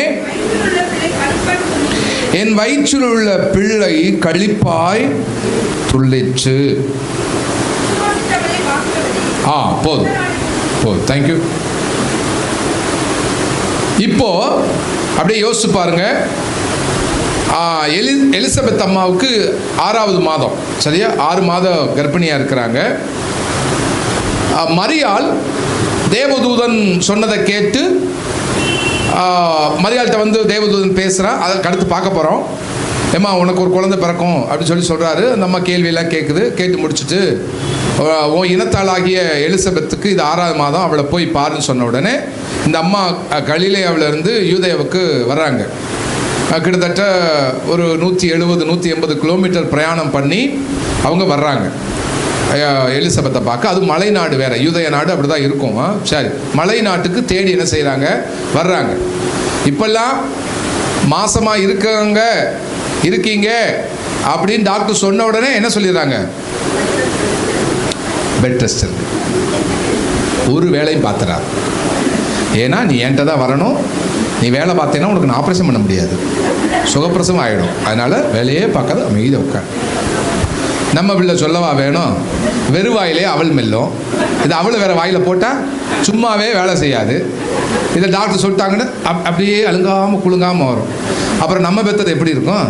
என் வயிற்றில் உள்ள பிள்ளை களிப்பாய் துள்ளிற்று. போதும் போதும், தேங்க்யூ. இப்போ அப்படியே யோசிச்சு பாருங்க. எலிசபெத் அம்மாவுக்கு 6வது மாதம், சரியா? 6 மாதம் கர்ப்பிணியா இருக்கிறாங்க. மரியாள் தேவதூதன் சொன்னதை கேட்டு மரியாள்கிட்ட வந்து தேவதூதன் பேசுகிறான். அதற்கு அடுத்து பார்க்க போகிறோம். ஏம்மா உனக்கு ஒரு குழந்தை பிறக்கும் அப்படின்னு சொல்கிறாரு. நம்ம கேள்வியெல்லாம் கேட்டு முடிச்சுட்டு, உன் இனத்தாளாகிய எலிசபெத்துக்கு இது 6வது மாதம், அவளை போய் பாருன்னு சொன்ன உடனே இந்த அம்மா கலிலேயாவிலிருந்து யூதேயாவுக்கு வர்றாங்க. கிட்டத்தட்ட ஒரு 170-180 கிலோமீட்டர் பிரயாணம் பண்ணி அவங்க வர்றாங்க எலிசபெத்தை பார்க்க. அது மலை நாடு வேற, யூதய நாடு அப்படி தான் இருக்கும். சரி, மலை நாட்டுக்கு தேடி என்ன செய்கிறாங்க? வர்றாங்க. இப்பெல்லாம் மாசமாக இருக்கீங்க அப்படின்னு டாக்டர் சொன்ன உடனே என்ன சொல்லிடுறாங்க? பெட் ரெஸ்ட் இருக்கு, ஒரு வேலையும் பார்த்துறாரு. ஏன்னா நீ என்கிட்ட தான் வரணும், நீ வேலை பார்த்தேன்னா உனக்கு நான் ஆப்ரேஷன் பண்ண முடியாது, சுகப்பிரசவம் ஆகிடும். அதனால் வேலையே பார்க்காத அமைதியாக உட்கார். நம்ம பிள்ளை சொல்லவா வேணும்? வெறுவாயிலே அவள் மெல்லும். இது அவளை வேற வாயில் போட்டால் சும்மாவே வேலை செய்யாது. இதை டாக்டர் சொல்லிட்டாங்கன்னு அப்படியே அழுங்காமல் குழுங்காமல் வரும். அப்புறம் நம்ம பெற்றது எப்படி இருக்கும்?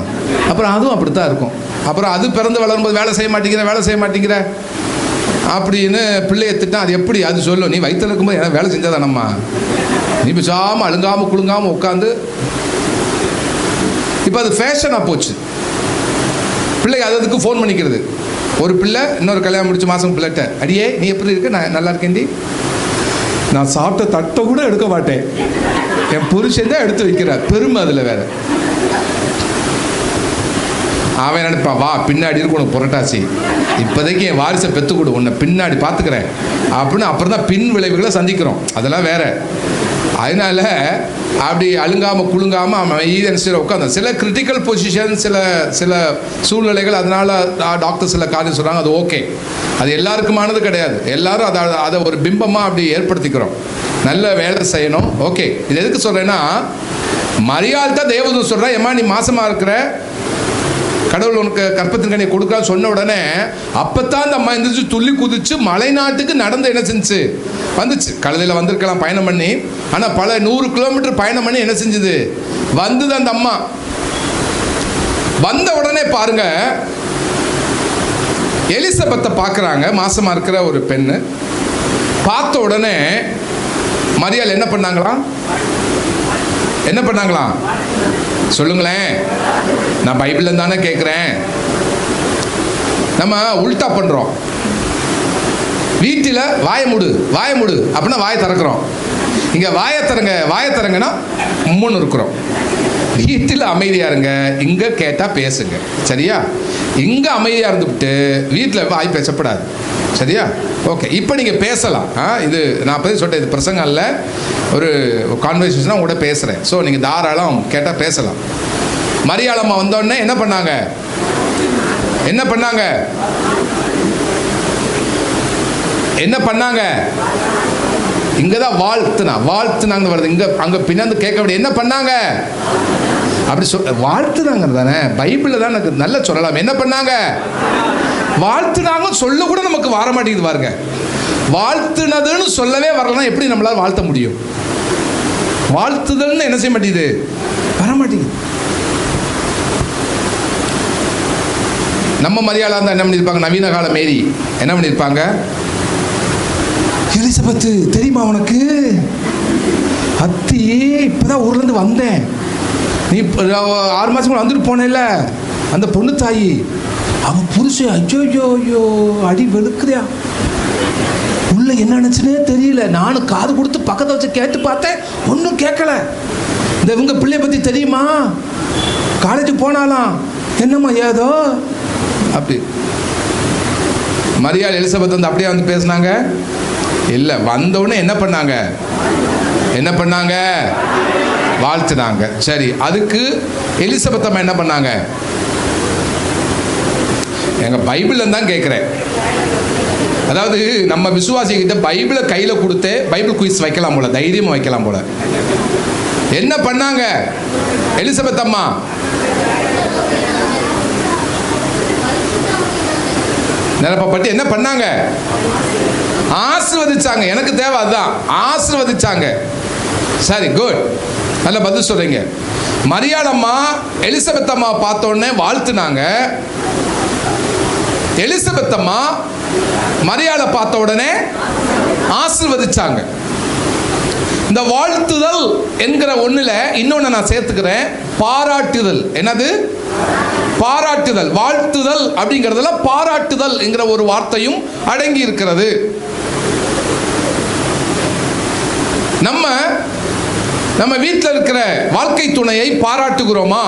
அப்புறம் அதுவும் அப்படித்தான் இருக்கும். அப்புறம் அது பிறந்து வளரும்போது வேலை செய்ய மாட்டேங்கிற அப்படின்னு பிள்ளையை திட்டா அது எப்படி? அது சொல்லும், நீ வயிற்றில் இருக்கும்போது ஏன்னா வேலை செஞ்சாதானம்மா, நீ பேசாமல் அழுங்காமல் குழுங்காமல் உட்காந்து. இப்போ அது ஃபேஷனாக போச்சு. பிள்ளைக்கு அதுக்கு ஃபோன் பண்ணிக்கிறது. ஒரு பிள்ளை இன்னொரு கல்யாணம் முடிச்ச மாதம் பிள்ளைகிட்ட, அடியே நீ எப்படி இருக்க? நான் நல்லா இருக்கேன்டி. நான் சாப்பிட்ட தட்டை கூட எடுக்க மாட்டேன், என் புருஷன் தான் எடுத்து வைக்கிறார். பெருமை அதில் வேற. அவன் நினைப்பான், வா பின்னாடி இருக்கு உனக்கு புரட்டாசி, இப்போதைக்கு என் வாரிசை பெற்று கொடு, உன்னை பின்னாடி பார்த்துக்கிறேன் அப்படின்னு. அப்புறம் தான் பின் விளைவுகளை சந்திக்கிறோம், அதெல்லாம் வேற. அதனால அப்படி அழுங்காமல் குலுங்காமல் அவன் உட்காந்து சில கிரிட்டிக்கல் பொசிஷன், சில சூழ்நிலைகள், அதனால டாக்டர் சில காரியம் சொல்கிறாங்க, அது ஓகே, அது எல்லாருக்குமானது கிடையாது. எல்லாரும் அதை ஒரு பிம்பமாக அப்படி ஏற்படுத்திக்கிறோம். நல்ல வேலை செய்யணும், ஓகே. இது எதுக்கு சொல்கிறேன்னா, மரியாள் தான் தேவதூதன் சொல்கிறா, ஏம்மா நீ மாசமாக இருக்கிற, கடவுள் உனக்கு கற்பத்தின் கனியை கொடுக்கான்னு சொன்ன உடனே அப்பத்தான் அந்த அம்மா இருந்துச்சு, துள்ளி குதிச்சு மலை நாட்டுக்கு நடந்து என்ன செஞ்சு வந்துச்சு. கழுதையில் வந்திருக்கலாம் பயணம் பண்ணி, ஆனால் பல 100 கிலோமீட்டர் பயணம் பண்ணி என்ன செஞ்சது வந்தது அந்த அம்மா. வந்த உடனே பாருங்க, எலிசபெத்தை பார்க்குறாங்க, மாசமாக இருக்கிற ஒரு பெண்ணு. பார்த்த உடனே மரியாள் என்ன பண்ணாங்களாம்? என்ன பண்ணாங்களாம் சொல்லுங்களேன். நான் பைபிள்ல தானே கேட்குறேன். நம்ம உல்டா பண்ணுறோம். வீட்டில் வாயை மூடு அப்படின்னா வாயை திறக்கிறோம். இங்கே வாயை தரங்கன்னா உம்முன்னு இருக்கிறோம். வீட்டில் அமைதியாக இருங்க, இங்கே கேட்டால் பேசுங்க, சரியா? இங்கே அமைதியாக இருந்துவிட்டு வீட்டில் வாய் பேசப்படாது, சரியா? ஓகே, இப்போ நீங்கள் பேசலாம். இது நான் பற்றி சொல்லிட்டேன், இது பிரசங்கம் இல்லை, ஒரு கான்வர்சேஷனாக கூட பேசுகிறேன். ஸோ நீங்கள் தாராளம் கேட்டால் பேசலாம். மரியாளம்மா வந்தோடனே என்ன பண்ணாங்க? இங்கதான் வாழ்த்துனாங்க வருது. இங்க அங்க பின்னாந்து கேட்க முடியாது. என்ன பண்ணாங்க? அப்படி வாழ்த்துனாங்க தானே, பைபிள்ல தான் எனக்கு நல்ல சொல்லலாம். என்ன பண்ணாங்க? வாழ்த்துனாங்க சொல்ல கூட நமக்கு வர மாட்டேங்குது பாருங்க. வாழ்த்துனதுன்னு சொல்லவே வரலன்னா எப்படி நம்மளால வாழ்த்த முடியும்? வாழ்த்துதல்னு என்ன செய்ய மாட்டேங்குது, வர மாட்டேங்குது. நம்ம மரியாதை தான் என்ன பண்ணியிருப்பாங்க? நவீன கால மேரி என்ன பண்ணியிருப்பாங்க? எலிசபெத்து தெரியுமா உனக்கு? அத்தி இப்பதான் ஊர்லேருந்து வந்தேன், நீ 6 மாதம் கூட வந்துட்டு போனேல்ல, அந்த பொண்ணு தாயி அவன் புருஷன் ஐயோ அடி வெளுக்குறியா, உள்ள என்ன நினைச்சுனே தெரியல. நானும் காது கொடுத்து பக்கத்தை வச்சு கேட்டு பார்த்தேன், ஒன்றும் கேட்கல. இந்த இவங்க பிள்ளைய பற்றி தெரியுமா? காலேஜ் போனாலாம், என்னம்மா ஏதோ அப்படி. மரியாள் எலிசபெத் வந்து அப்படியே வந்து பேசினாங்க இல்லை, வந்தவுடனே என்ன பண்ணாங்க? வாழ்த்துனாங்க. சரி, அதுக்கு எலிசபெத் அம்மா என்ன பண்ணாங்க? எங்க பைபிள்ல தான் கேட்கிறேன். அதாவது நம்ம விசுவாசிகிட்ட பைபிளை கையில கொடுத்து பைபிள் குயிஸ் வைக்கலாம் போல, தைரியமா வைக்கலாம் போல. என்ன பண்ணாங்க எலிசபெத் அம்மா? நிரப்பப்பட்டு என்ன பண்ணாங்க? ஆசீர்வதிச்சாங்க. எனக்கு தேவை அதுதான், ஆசீர்வதிச்சாங்க. சரி, குட், நல்ல பதில் சொல்றீங்க. மரியாள் அம்மா எலிசபெத் அம்மா பார்த்த உடனே வாழ்த்துனாங்க. எலிசபெத் அம்மா மரியாளை பார்த்த உடனே ஆசீர்வதிச்சாங்க. இந்த வாழ்த்துதல் என்கிற ஒண்ணுல இன்னொன்னு நான் சேர்த்துக்கிறேன், பாராட்டுதல். என்னது? பாராட்டுதல். வாழ்த்துதல் அப்படிங்கிறதுல பாராட்டுதல் என்கிற ஒரு வார்த்தையும் அடங்கி இருக்கிறது. நம்ம வீட்டில் இருக்கிற வாழ்க்கை துணையை பாராட்டுகிறோமா?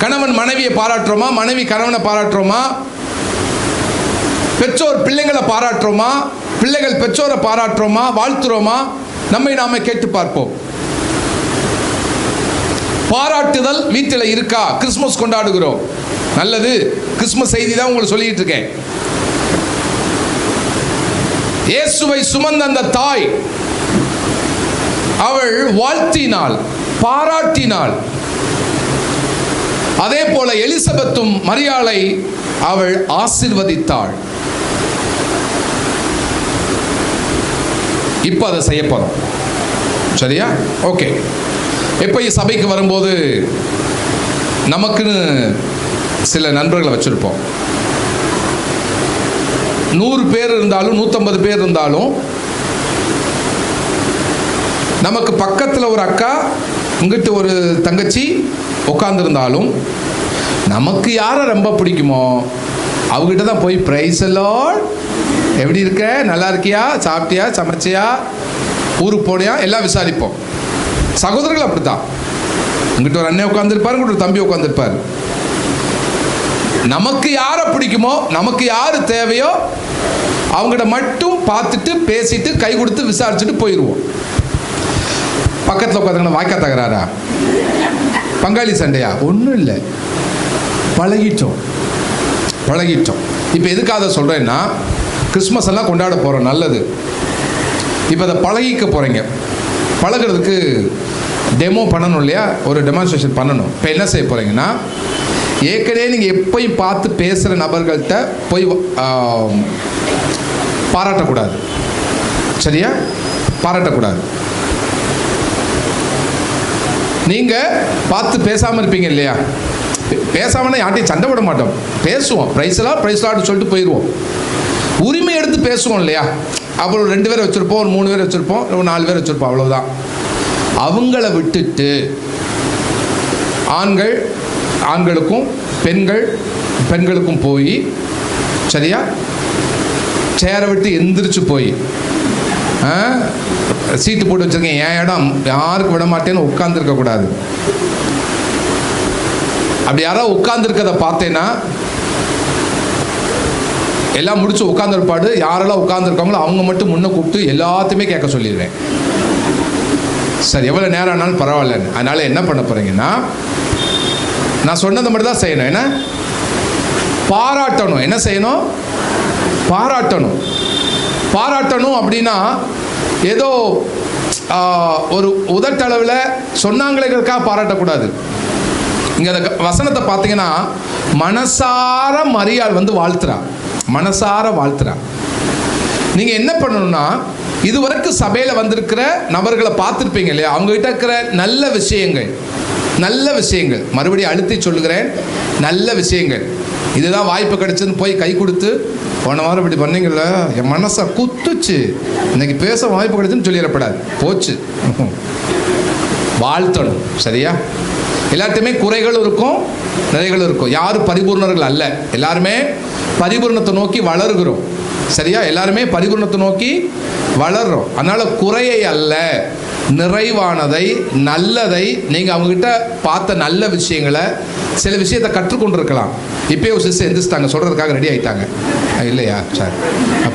கணவன் மனைவியை பாராட்டுறோமா? மனைவி கணவனை பாராட்டுறோமா? பெற்றோர் பிள்ளைகளை பாராட்டுறோமா? பிள்ளைகள் பெற்றோரை பாராட்டுறோமா? வாழ்த்துறோமா? நம்மை நாம கேட்டு பார்ப்போம். பாராட்டுதல் வீட்டில் இருக்கா? கிறிஸ்துமஸ் கொண்டாடுகிறோம், நல்லது. கிறிஸ்துமஸ் செய்தி தான் உங்களுக்கு சொல்லிட்டு இருக்கேன். இயேசுவை சுமந்த அந்த தாய் அவள் வாழ்த்தினாள், பாராட்டினாள். அதே போல எலிசபெத்தும் மரியாளை அவள் ஆசீர்வதித்தாள். இப்போ அதை செய்ய போறோம், சரியா? ஓகே. எப்போ சபைக்கு வரும்போது நமக்குன்னு சில நண்பர்களை வச்சிருப்போம். 100 பேர் இருந்தாலும் 150 பேர் இருந்தாலும் நமக்கு பக்கத்தில் ஒரு அக்கா, இங்கிட்டு ஒரு தங்கச்சி உட்காந்துருந்தாலும் நமக்கு யாரை ரொம்ப பிடிக்குமோ அவங்ககிட்ட தான் போய் பிரைஸ் எல்லாம், எப்படி இருக்க, நல்லா இருக்கியா, சாப்பிட்டியா, சமைச்சியா, ஊருக்கு போனியா, எல்லாம் விசாரிப்போம். சகோதரர்கள் அப்படித்தான். இங்கிட்ட ஒரு அண்ணன் உட்காந்துருப்பாரு, இங்கிட்ட ஒரு தம்பி உட்காந்துருப்பாரு. நமக்கு யாரை பிடிக்குமோ, நமக்கு யாரு தேவையோ அவங்ககிட்ட மட்டும் பார்த்துட்டு பேசிட்டு கை கொடுத்து விசாரிச்சுட்டு போயிடுவோம். பக்கத்தில் உட்காந்துங்கன்னா வாய்க்கா தகராறா, பங்காளி சண்டையா? ஒன்றும் இல்லை, பழகிட்டோம். இப்போ எதுக்காக சொல்கிறேன்னா, கிறிஸ்மஸ் எல்லாம் கொண்டாட போகிறோம், நல்லது. இப்போ அதை பழகிக்க போகிறீங்க. பழகிறதுக்கு டெமோ பண்ணணும் இல்லையா, ஒரு டெமான்ஸ்ட்ரேஷன் பண்ணணும். இப்போ என்ன செய்ய போகிறீங்கன்னா, ஏற்கனவே நீங்கள் எப்போயும் பார்த்து பேசுகிற நபர்கள்ட்ட போய் பாராட்டக்கூடாது. சரியா? பாராட்டக்கூடாது. நீங்கள் பார்த்து பேசாமல் இருப்பீங்க இல்லையா, பேசாமன்னா யார்ட்டையும் சண்டை விட மாட்டோம், பேசுவோம். ப்ரைஸ்லான்னு சொல்லிட்டு போயிடுவோம். உரிமை எடுத்து பேசுவோம் இல்லையா. அப்புறம் 2 பேர் வச்சுருப்போம், ஒரு 3 பேர் வச்சுருப்போம், ஒரு 4 பேர் வச்சுருப்போம், அவ்வளோதான். அவங்கள விட்டுட்டு ஆண்களுக்கும் பெண்களுக்கும் போய், சரியா, சேரை விட்டு எந்திரிச்சு போய், சீட்டு போட்டு வச்சுருக்கேன், என் இடம் யாருக்கு விட மாட்டேன்னு உட்காந்துருக்கக்கூடாது. அப்படி யாராவது உட்காந்துருக்கதை பார்த்தேன்னா, எல்லாம் முடிச்சு உட்காந்துருப்பாடு, யாரெல்லாம் உட்காந்துருக்காங்களோ அவங்க மட்டும் முன்ன கூப்பிட்டு எல்லாத்தையுமே கேட்க சொல்லிடுறேன். சரி, எவ்வளோ நேரம் ஆனாலும் பரவாயில்லன்னு. அதனால் என்ன பண்ண போகிறீங்கன்னா, நான் சொன்னதை மட்டும் தான் செய்யணும். என்ன பாராட்டணும். என்ன செய்யணும்? பாராட்டணும். அப்படின்னா ஏதோ ஒரு உதட்டளவில் சொன்னாங்களேக்காக பாராட்டக்கூடாது. இங்கே அந்த வசனத்தை பார்த்தீங்கன்னா, மனசார மரியாள் வந்து வாழ்த்துறா. நீங்கள் என்ன பண்ணணும்னா, இதுவரைக்கும் சபையில் வந்திருக்கிற நபர்களை பார்த்துருப்பீங்க இல்லையா, அவங்ககிட்ட இருக்கிற நல்ல விஷயங்கள் மறுபடியும் அழுத்தி சொல்லுகிறேன், நல்ல விஷயங்கள். இதுதான் வாய்ப்பு கிடைச்சதுன்னு போய் கை கொடுத்து, போன வாரம் இப்படி பண்ணீங்கல்ல, என் மனசை குத்துச்சு, இன்னைக்கு பேச வாய்ப்பு கிடைச்சுன்னு சொல்லிடப்படாது. போச்சு. வாழ்த்தணும். சரியா? எல்லாத்தையுமே குறைகளும் இருக்கும், நிறைகளும் இருக்கும். யாரும் பரிபூர்ணர்கள் அல்ல, எல்லாருமே பரிபூர்ணத்தை நோக்கி வளர்கிறோம். சரியா? எல்லாருமே பரிபூர்ணத்தை நோக்கி வளர்றோம். அதனால குறையை அல்ல, நிறைவானதை, நல்லதை, நீங்கள் அவங்ககிட்ட பார்த்த நல்ல விஷயங்களை, சில விஷயத்தை கற்றுக்கொண்டிருக்கலாம். இப்போயே ஒரு சிஸ்டர் எந்திரிச்சிட்டாங்க, சொல்கிறதுக்காக ரெடி ஆகிட்டாங்க இல்லையா? சரி,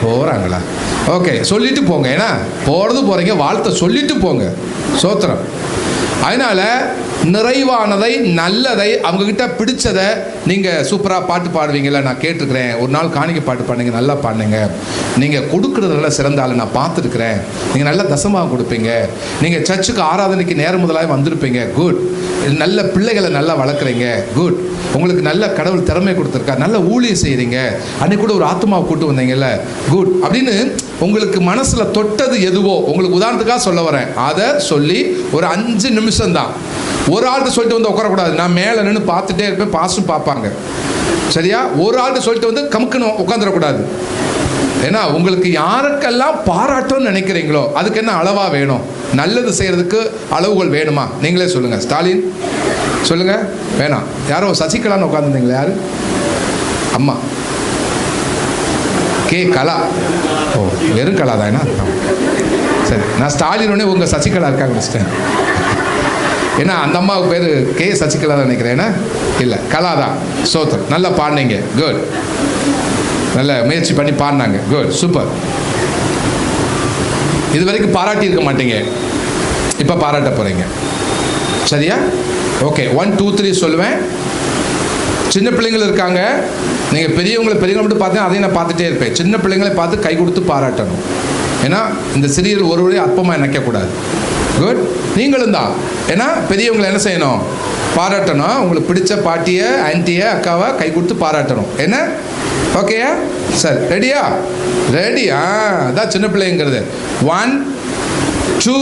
போகிறாங்களா? ஓகே, சொல்லிட்டு போங்க. ஏன்னா போகிறீங்க, வாழ்த்தை சொல்லிட்டு போங்க. சோத்திரம். அதனால் நிறைவானதை, நல்லதை, அவங்கக்கிட்ட பிடிச்சதை, நீங்கள் சூப்பராக பாட்டு பாடுவீங்கள, நான் கேட்டிருக்கிறேன். ஒரு நாள் காணிக்கை பாட்டு பாடுங்க, நல்லா பாடுங்க. நீங்கள் கொடுக்குறது நல்லா சிறந்த ஆள் நான் பார்த்துருக்குறேன். நீங்கள் நல்லா தசமாக கொடுப்பீங்க. நீங்கள் சர்ச்சுக்கு ஆராதனைக்கு நேரம் முதலாக வந்திருப்பீங்க. குட். நல்ல பிள்ளைகளை நல்லா வளர்க்குறீங்க. குட். உங்களுக்கு நல்ல கடவுள் திறமை கொடுத்துருக்கா, நல்ல ஊழியம் செய்கிறீங்க. அன்னைக்கு கூட ஒரு ஆத்மாவை கூட்டு வந்தீங்கல்ல. குட். அப்படின்னு உங்களுக்கு மனசில் தொட்டது எதுவோ, உங்களுக்கு உதாரணத்துக்காக சொல்ல வரேன், அதை சொல்லி ஒரு 5 நிமிஷம் தான். ஒரு ஆள்கிட்ட சொல்லிட்டு வந்து உட்காரக்கூடாது. நான் மேலே நின்று பார்த்துட்டே இருப்பேன், பாசும் பார்ப்பாங்க. சரியா? ஒரு ஆள்கிட்ட சொல்லிட்டு வந்து கமுக்குன்னு உட்காந்துடக்கூடாது. ஏன்னா உங்களுக்கு யாருக்கெல்லாம் பாராட்டணும்னு நினைக்கிறீங்களோ அதுக்கு என்ன அளவாக வேணும்? நல்லது செய்கிறதுக்கு அளவுகள் வேணுமா? நீங்களே சொல்லுங்கள். ஸ்டாலின் சொல்லுங்கள். வேணாம். யாரோ சசிகலான்னு உட்காந்துருந்தீங்களா? யார்? அம்மா கலா. ஓ, வெறும் கலா தான். என்ன? சரி, நான் ஸ்டாலின் உடனே உங்கள் சசிகலா இருக்காங்க வச்சுட்டேன். ஏன்னா அந்த அம்மாவுக்கு பேர் சசிகலா தான் நினைக்கிறேன். இல்லை, கலா தான். சோத்தர். நல்லா பாடினீங்க. குட். நல்ல முயற்சி பண்ணி பாடினாங்க. Good, super. இது வரைக்கும் பாராட்டி இருக்க மாட்டீங்க, இப்போ பாராட்ட போகிறீங்க. சரியா? ஓகே, 1 2 3 சொல்லுவேன். சின்ன பிள்ளைங்கள் இருக்காங்க, நீங்கள் பெரியவங்களை மட்டும் பார்த்தேன், அதையும் நான் பார்த்துட்டே இருப்பேன். சின்ன பிள்ளைங்களை பார்த்து கை கொடுத்து பாராட்டணும். ஏன்னா இந்த சிறியர் ஒருவரே அற்பமாக நினைக்கக்கூடாது. குட். நீங்களும் தான். ஏன்னா பெரியவங்களை என்ன செய்யணும்? பாராட்டணும். உங்களுக்கு பிடிச்ச பாட்டியை, ஆன்ட்டியை, அக்காவை கை கொடுத்து பாராட்டணும். என்ன? ஓகேயா? சரி, ரெடியா? ரெடியா? அதான் சின்ன பிள்ளைங்கிறது. 1 2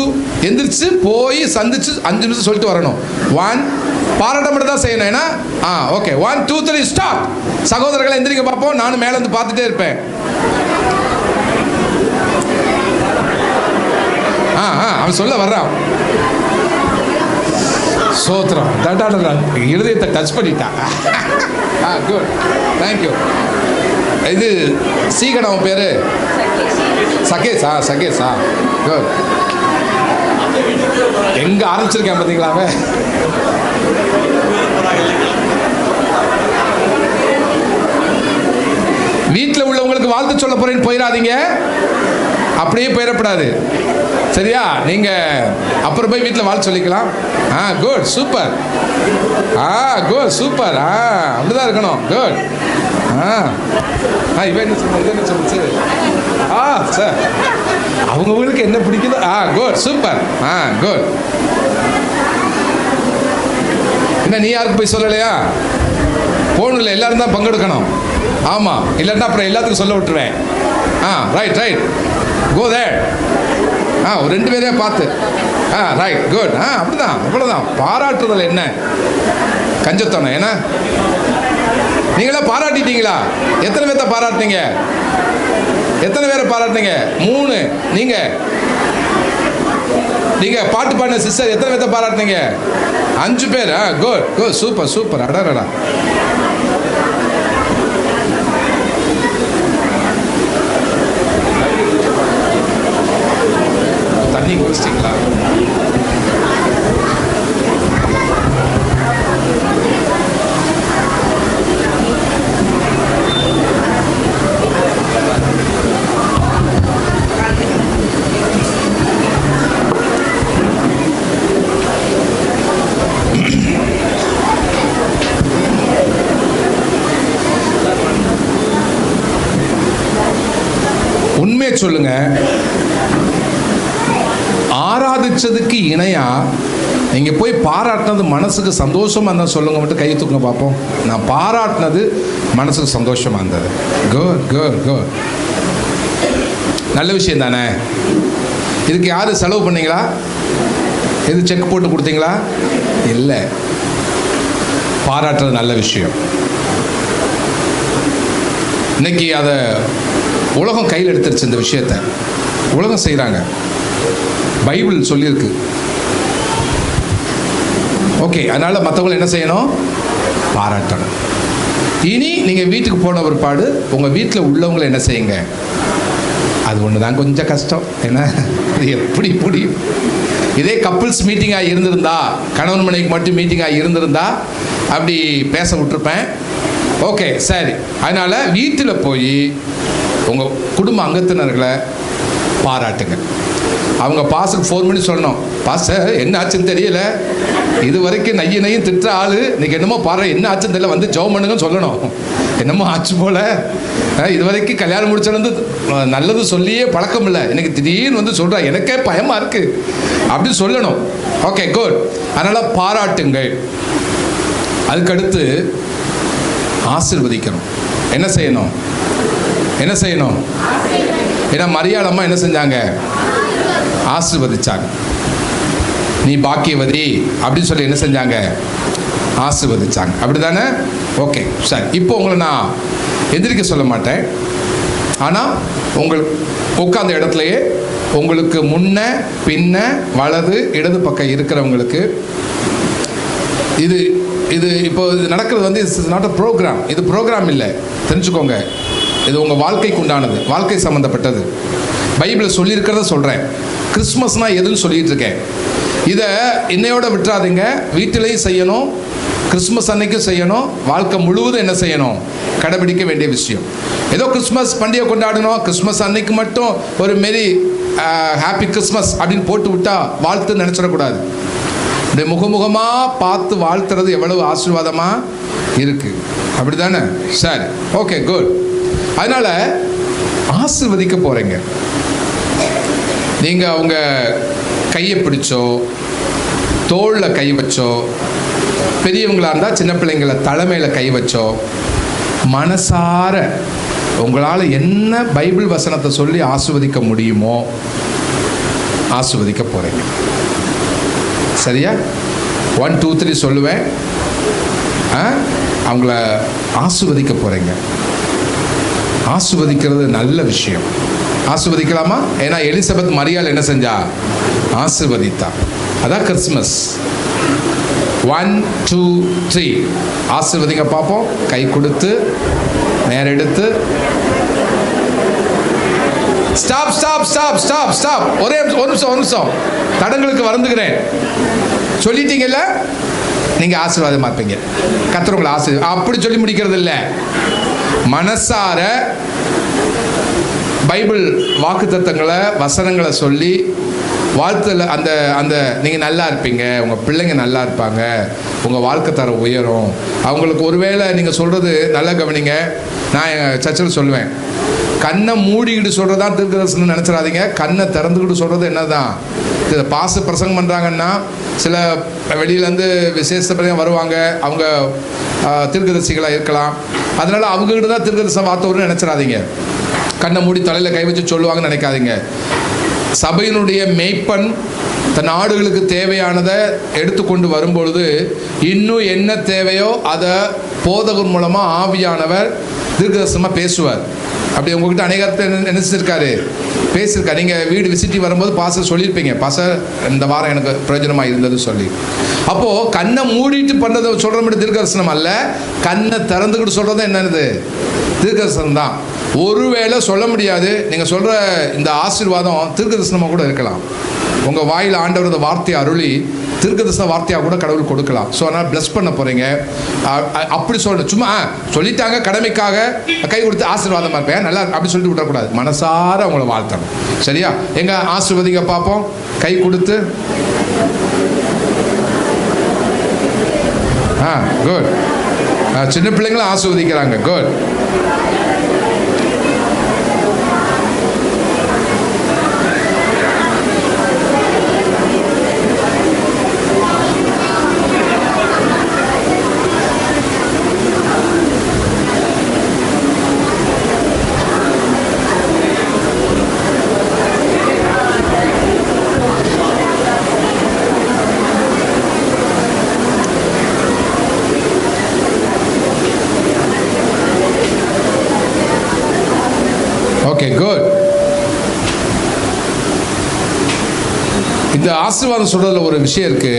எந்திரிச்சு போய் சந்திச்சு 5 நிமிஷம் சொல்லிட்டு வரணும். 1 பாராட்ட மட்டும் தான் செய்யணும். ஏன்னா ஓகே, 1 2 3 ஸ்டார்ட். சகோதரர்களை எந்திரிக்க பார்ப்போம். நானும் மேலே வந்து பார்த்துட்டே இருப்பேன். அவன் சொல்ல வர்றான். சோத்ரம். இருதயத்தை டச் பண்ணிட்டான். Good, thank you. இது சீகன், அவன் பேரு சகேஷா? சகேஷா? குட். எங்க ஆரம்பிச்சிருக்கேன் பார்த்தீங்களா? அவன் வீட்டில் உள்ளவங்களுக்கு வாழ்த்து சொல்ல போறேன்னு போயிடாதீங்க. அப்படியே போயிடப்படாது. சரியா? நீங்க அப்புறம் போய் வீட்டில் வாழ்த்து சொல்லிக்கலாம். Good, super. Good, super. அப்படிதான் இருக்கணும். குட். இவன் என்ன சொன்ன, இது என்ன சொல்லுச்சு? சார் அவங்களுக்கு என்ன பிடிக்குது? Good, super. குட். என்ன நீ யாருக்கு போய் சொல்லலையா? போகணும்ல, எல்லாரும் தான் பங்கெடுக்கணும். ஆமாம், இல்லைன்னா அப்புறம் எல்லாத்துக்கும் சொல்ல விட்டுருவேன். ரைட் ரைட், கோ தேர். ஒரு 2 பேரையே பார்த்து ரைட், குட். அப்படிதான், அவ்வளோதான். பாராட்டுறதுல என்ன கஞ்சத்தனம்? ஏன்னா நீங்களா பாராட்டிட்டீங்களா? எத்தனை பேர்த்த பாராட்டினீங்க? எத்தனை பேரை பாராட்டினீங்க? 3. நீங்க பாட்டு பாடின சிஸ்டர் எத்தனை பேர்த்த பாராட்டினீங்க? 5 பேர். Good good, super super. அடடா, தண்ணி குடிச்சிட்டீங்களா? உண்மையை சொல்லுங்க, ஆராதிச்சதுக்கு இணையா நீங்க போய் பாராட்டினது மனசுக்கு சந்தோஷமா இருந்தா சொல்லுங்க. மட்டும் கை தூக்குங்க பார்ப்போம். நான் பாராட்டினது மனசுக்கு சந்தோஷமா இருந்தது. குட் குட் குட், நல்ல விஷயம் தானே. இதுக்கு யாரு செலவு பண்ணீங்களா? எது செக் போட்டு கொடுத்தீங்களா? இல்லை. பாராட்டுறது நல்ல விஷயம். இன்னைக்கு அதை உலகம் கையில் எடுத்துருச்சு. இந்த விஷயத்தை உலகம் செய்கிறாங்க. பைபிள் சொல்லியிருக்கு. ஓகே, அதனால் மற்றவங்களை என்ன செய்யணும்? பாராட்டணும். இனி நீங்கள் வீட்டுக்கு போன பிற்பாடு உங்கள் வீட்டில் உள்ளவங்களை என்ன செய்யுங்க? அது ஒன்று தான் கொஞ்சம் கஷ்டம். ஏன்னா இது எப்படி முடியும்? இதே கப்புள்ஸ் மீட்டிங்காக இருந்திருந்தா, கணவன் மனைவிக்கு மட்டும் மீட்டிங்காக இருந்திருந்தா அப்படி பேச விட்டுருப்பேன். ஓகே, சரி. அதனால் வீட்டில் போய் உங்கள் குடும்ப அங்கத்தினர்களை பாராட்டுங்க. அவங்க பாஸுக்கு ஃபோன் பண்ணி சொல்லணும், பாஸ என்ன ஆச்சுன்னு தெரியல, இது வரைக்கும் நையும் திட்டுற ஆள் இன்னைக்கு என்னமோ பாரு, என்ன ஆச்சுன்னு தெரியல, வந்து ஜெபம் பண்ணுங்கன்னு சொல்லணும். என்னமோ ஆச்சு போல், இது வரைக்கும் கல்யாணம் முடிச்சது நல்லது சொல்லியே பழக்கம் இல்லை, எனக்கு திடீர்னு வந்து சொல்கிறா, எனக்கே பயமாக இருக்குது அப்படின்னு சொல்லணும். Okay, good. அதனால் பாராட்டுங்கள். அதுக்கடுத்து ஆசீர்வதிக்கணும். என்ன செய்யணும்? என்ன செய்யணும்? ஏன்னா மரியாள் அம்மா என்ன செஞ்சாங்க? ஆசீர்வதிச்சாங்க. நீ பாக்கியவதி அப்படின்னு சொல்லி என்ன செஞ்சாங்க? ஆசீர்வதிச்சாங்க. அப்படி தானே? ஓகே, சரி. இப்போ உங்களை நான் எதிர்க்க சொல்ல மாட்டேன். ஆனால் உங்கள் உட்கார்ந்த இடத்துலையே உங்களுக்கு முன்ன பின்ன வலது இடது பக்கம் இருக்கிறவங்களுக்கு இது இது இப்போ இது நடக்கிறது வந்து இட்ஸ் நாட் அ ப்ரோக்ராம். இது ப்ரோக்ராம் இல்லை, தெரிஞ்சுக்கோங்க. இது உங்கள் வாழ்க்கைக்கு உண்டானது, வாழ்க்கை சம்மந்தப்பட்டது. பைபிளில் சொல்லியிருக்கிறத சொல்கிறேன். கிறிஸ்மஸ்னால் எதுன்னு சொல்லிட்டு இருக்கேன். இதை இன்னையோட விட்டுறாதீங்க. வீட்டிலையும் செய்யணும், கிறிஸ்மஸ் அன்னைக்கும் செய்யணும், வாழ்க்கை முழுவதும் என்ன செய்யணும்? கடைபிடிக்க வேண்டிய விஷயம். ஏதோ கிறிஸ்மஸ் பண்டிகை கொண்டாடணும், கிறிஸ்மஸ் அன்னைக்கு மட்டும் ஒரு மெரி ஹாப்பி கிறிஸ்மஸ் அப்படின்னு போட்டு விட்டா வாழ்த்து நினச்சிடக்கூடாது. இப்படி முகமுகமாக பார்த்து வாழ்த்துறது எவ்வளவு ஆசீர்வாதமாக இருக்குது. அப்படி தானே? சரி, ஓகே, குட். அதனால் ஆசீர்வதிக்க போகிறீங்க. நீங்கள் அவங்க கையை பிடிச்சோ, தோளில் கை வச்சோ, பெரியவங்களாக இருந்தால் சின்ன பிள்ளைங்களை தலைமையில் கை வச்சோ, மனசார உங்களால் என்ன பைபிள் வசனத்தை சொல்லி ஆசீர்வதிக்க முடியுமோ ஆசீர்வதிக்க போகிறீங்க. சரியா? 1 2 3 சொல்லுவேன். அவங்கள ஆசீர்வதிக்க போகிறீங்க. ஆசீர்வதிக்கிறது நல்ல விஷயம். ஆசீர்வதிக்கலாமா? ஏன்னா எலிசபெத் மரியாள் என்ன செஞ்சா? ஆசீர்வதித்தா. அதான் கிறிஸ்மஸ். 1 2 3 ஆசீர்வதிங்க பார்ப்போம். கை கொடுத்து நேர எடுத்து. Stop stop stop stop stop. ஒரு நிமிஷம் தடங்களுக்கு வருந்துகிறேன். சொல்லிட்டீங்கல்ல, நீங்க ஆசீர்வாதமா இருப்பீங்க. கர்த்தர் உங்களை ஆசீர்வாதம் அப்படி சொல்லி முடிக்கிறது இல்லை. மனசார பைபிள் வாக்குத்தத்தங்களை வசனங்களை சொல்லி வாழ்த்துல அந்த அந்த நீங்கள் நல்லா இருப்பீங்க, உங்கள் பிள்ளைங்க நல்லா இருப்பாங்க, உங்கள் வாழ்க்கை தரம் உயரும். அவங்களுக்கு ஒருவேளை நீங்கள் சொல்கிறது நல்லா கவனிங்க. நான் எங்கள் சர்ச்சில் சொல்லுவேன், கண்ணை மூடிக்கிட்டு சொல்கிறதான் தீர்க்கதரிசனம் நினச்சிடாதீங்க. கண்ணை திறந்துக்கிட்டு சொல்கிறது என்ன தான். இதை பாச பிரசங்கம் பண்ணுறாங்கன்னா சில வெளியிலேருந்து விசேஷப்படியாக வருவாங்க, அவங்க தீர்க்கதரிசிகளாக இருக்கலாம். அதனால் அவங்ககிட்ட தான் தீர்க்கதரிசனம் வார்த்தை வரும்னு நினச்சிடாதீங்க. கண்ணை மூடி தலையில் கை வச்சு சொல்லுவாங்கன்னு நினைக்காதீங்க. சபையினுடைய மேய்ப்பன் தன் ஆடுகளுக்கு தேவையானதை எடுத்துக்கொண்டு வரும்பொழுது இன்னும் என்ன தேவையோ அதை போதகர் மூலமாக ஆவியானவர் தீர்க்கதரிசனமாக பேசுவார். அப்படி உங்ககிட்ட அநேகத்தை நினைச்சிருக்காரு, பேசியிருக்காரு. நீங்கள் வீடு விசிட்டி வரும்போது பாஸ்டர் சொல்லியிருப்பீங்க, பாஸ்டர் இந்த வாரம் எனக்கு பிரயோஜனமாக இருந்தது சொல்லி. அப்போது கண்ணை மூடிட்டு பண்ணுறதை சொல்கிற மட்டும் தீர்க்கதரிசனம் அல்ல, கண்ணை திறந்துக்கிட்டு சொல்கிறது என்னது தீர்க்கதரிசனம் தான். ஒருவேளை சொல்ல முடியாது, நீங்கள் சொல்கிற இந்த ஆசீர்வாதம் தீர்க்கதரிசனமாக கூட இருக்கலாம். உங்கள் வாயில் ஆண்டவர் இந்த வார்த்தையை அருளி தீர்க்கதரிசன வார்த்தையாக கூட கடவுள் கொடுக்கலாம். ஸோ அதனால் ப்ளஸ் பண்ண போகிறீங்க. அப்படி சொல்லணும், சும்மா சொல்லிட்டாங்க கடமைக்காக கை கொடுத்து ஆசீர்வாதமாக இருப்பேன் நல்லா அப்படி சொல்லிட்டு விடக்கூடாது. மனசார அவங்கள வாழ்த்தணும். சரியா? எங்க ஆசீர்வதிங்க பார்ப்போம். கை கொடுத்து. குட். சின்ன பிள்ளைங்களும் ஆசீர்வதிக்கிறாங்க. குட். Okay, good. இந்த ஆசீர்வாதம் சொல்றதுல ஒரு விஷயம் இருக்கு.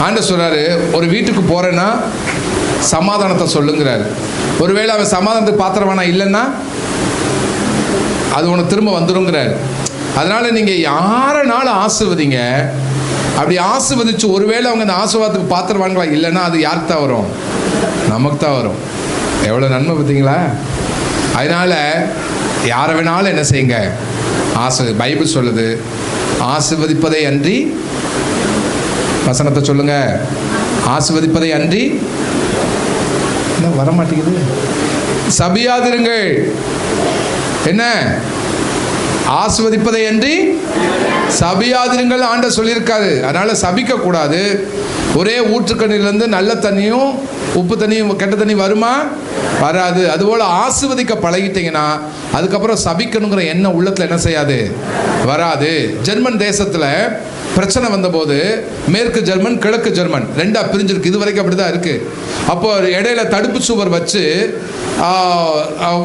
ஆண்டவர் சொல்றாரு, ஒரு வீட்டுக்கு போறேன்னா சமாதானத்தை சொல்லுங்கிறாரு. ஒருவேளை அவன் சமாதானத்துக்கு பாத்திரவானா இல்லைன்னா அது உனக்கு திரும்ப வந்துருங்கிறாரு. அதனால நீங்க யாரனாலும் ஆசீர்வதிங்க. அப்படி ஆசீர்வதிச்சு ஒருவேளை அவங்க அந்த ஆசீர்வாதத்துக்கு பாத்திரவான்களா இல்லைன்னா அது யாருக்கு தான் வரும்? நமக்கு தான் வரும். எவ்வளோ நன்மை பார்த்தீங்களா? அதனால் யாரை வேணாலும் என்ன செய்யுங்க, பைபிள் சொல்லுது, ஆசீர்வதிப்பதை அன்றி, வசனத்தை சொல்லுங்க, ஆசீர்வதிப்பதை அன்றி என்ன வர மாட்டேங்குது, சபியாதிருங்கள். என்ன? ஆசீர்வதிப்பதை அன்றி சபியாதிருங்கள் ஆண்டவர் சொல்லியிருக்காரு. அதனால சபிக்க கூடாது. ஒரே ஊற்றுக்கண்ணிலிருந்து நல்ல தண்ணியும் உப்பு தண்ணியும் கெட்ட தண்ணி வருமா? வராது. அதுபோல் ஆசீர்வதிக்க பழகிட்டீங்கன்னா அதுக்கப்புறம் சபிக்கணுங்கிற எண்ணம் உள்ளத்தில் என்ன செய்யாது? வராது. ஜெர்மன் தேசத்தில் பிரச்சனை வந்தபோது மேற்கு ஜெர்மன் கிழக்கு ஜெர்மன் ரெண்டா பிரிஞ்சிருக்கு. இது வரைக்கும் அப்படி தான் இருக்கு. அப்போ இடையில தடுப்பு சுவர்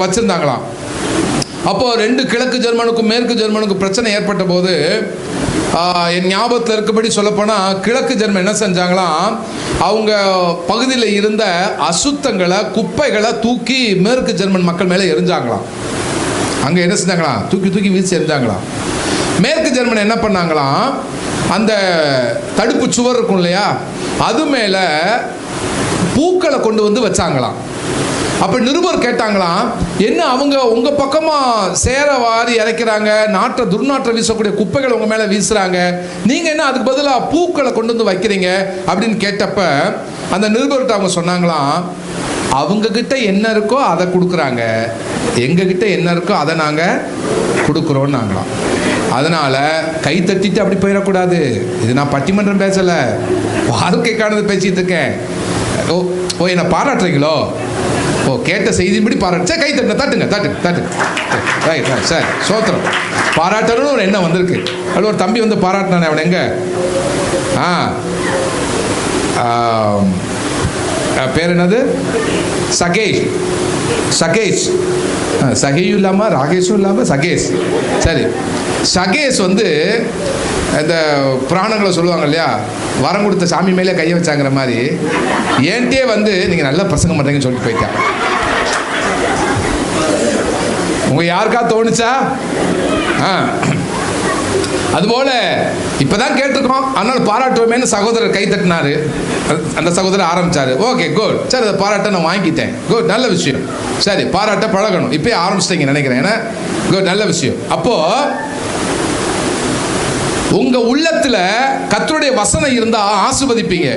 வச்சிருந்தாங்களாம். அப்போ ரெண்டு கிழக்கு ஜெர்மனுக்கும் மேற்கு ஜெர்மனுக்கும் பிரச்சனை ஏற்பட்ட போது என் ஞாபகத்தில் இருக்கபடி சொல்லப்போனால் கிழக்கு ஜெர்மன் என்ன செஞ்சாங்களாம், அவங்க பகுதியில் இருந்த அசுத்தங்களை குப்பைகளை தூக்கி மேற்கு ஜெர்மன் மக்கள் மேலே எரிஞ்சாங்களாம். அங்கே என்ன செஞ்சாங்களாம்? தூக்கி தூக்கி வீசி எரிஞ்சாங்களாம். மேற்கு ஜெர்மன் என்ன பண்ணாங்களாம், அந்த தடுப்பு சுவர் இருக்கும் இல்லையா, அது மேலே பூக்களை கொண்டு வந்து வச்சாங்களாம். அப்போ நிருபர் கேட்டாங்களாம், என்ன அவங்க உங்கள் பக்கமாக சேர வாரி இறைக்கிறாங்க, துர்நாற்றம் வீசக்கூடிய குப்பைகளை உங்கள் மேலே வீசுகிறாங்க, நீங்கள் என்ன அதுக்கு பதிலாக பூக்களை கொண்டு வந்து வைக்கிறீங்க அப்படின்னு கேட்டப்ப அந்த நிருபர்கிட்ட அவங்க சொன்னாங்களாம், அவங்கக்கிட்ட என்ன இருக்கோ அதை கொடுக்குறாங்க, எங்ககிட்ட என்ன இருக்கோ அதை நாங்கள் கொடுக்குறோன்னாங்களாம். அதனால் கை தட்டிட்டு அப்படி போயிடக்கூடாது. இது நான் பட்டிமன்றம் பேசலை, வாழ்க்கைக்கானது பேசிகிட்டு இருக்கேன். ஓ என்னை பாராட்டுறீங்களோ? ஓ கேட்ட செய்தியின்படி பாராட்டு. சரி, கை தட்டுங்க, தட்டுங்க. ரைட் சார், சோத்திரம். பாராட்டணும்னு ஒரு எண்ணம் வந்திருக்கு. அதில் ஒரு தம்பி வந்து பாராட்டினானே, அவன் எங்க பேர் என்னது? சகேஷ். சகையும் இல்லாமல் ராகேஷும் இல்லாமல் சகேஷ். சரி, சகேஷ் வந்து இந்த புராணங்களை சொல்லுவாங்க இல்லையா, வரம் கொடுத்த சாமி மேலே கையை வச்சாங்கிற மாதிரி ஏன்ட்டே வந்து நீங்கள் நல்லா பிரசங்கம் பண்ணுறீங்கன்னு சொல்லிட்டு போயிட்டேன். உங்கள் யாருக்கா தோணுச்சா? அதுபோல் இப்போ தான் கேட்டிருக்கோம், அதனால் பாராட்டுவோமேனு சகோதரர் கை தட்டினார். அந்த சகோதரர் ஆரம்பித்தார். Okay, good. சரி, அதை பாராட்ட நான் வாங்கிட்டேன். குட், நல்ல விஷயம். சரி, பாராட்ட பழகணும். இப்போயே ஆரம்பிச்சிட்டீங்க நினைக்கிறேன். ஏன்னா குட், நல்ல விஷயம். அப்போது உங்க உள்ளத்துல கர்த்தருடைய வசனம் இருந்தா ஆசீர்வதிப்பீங்க.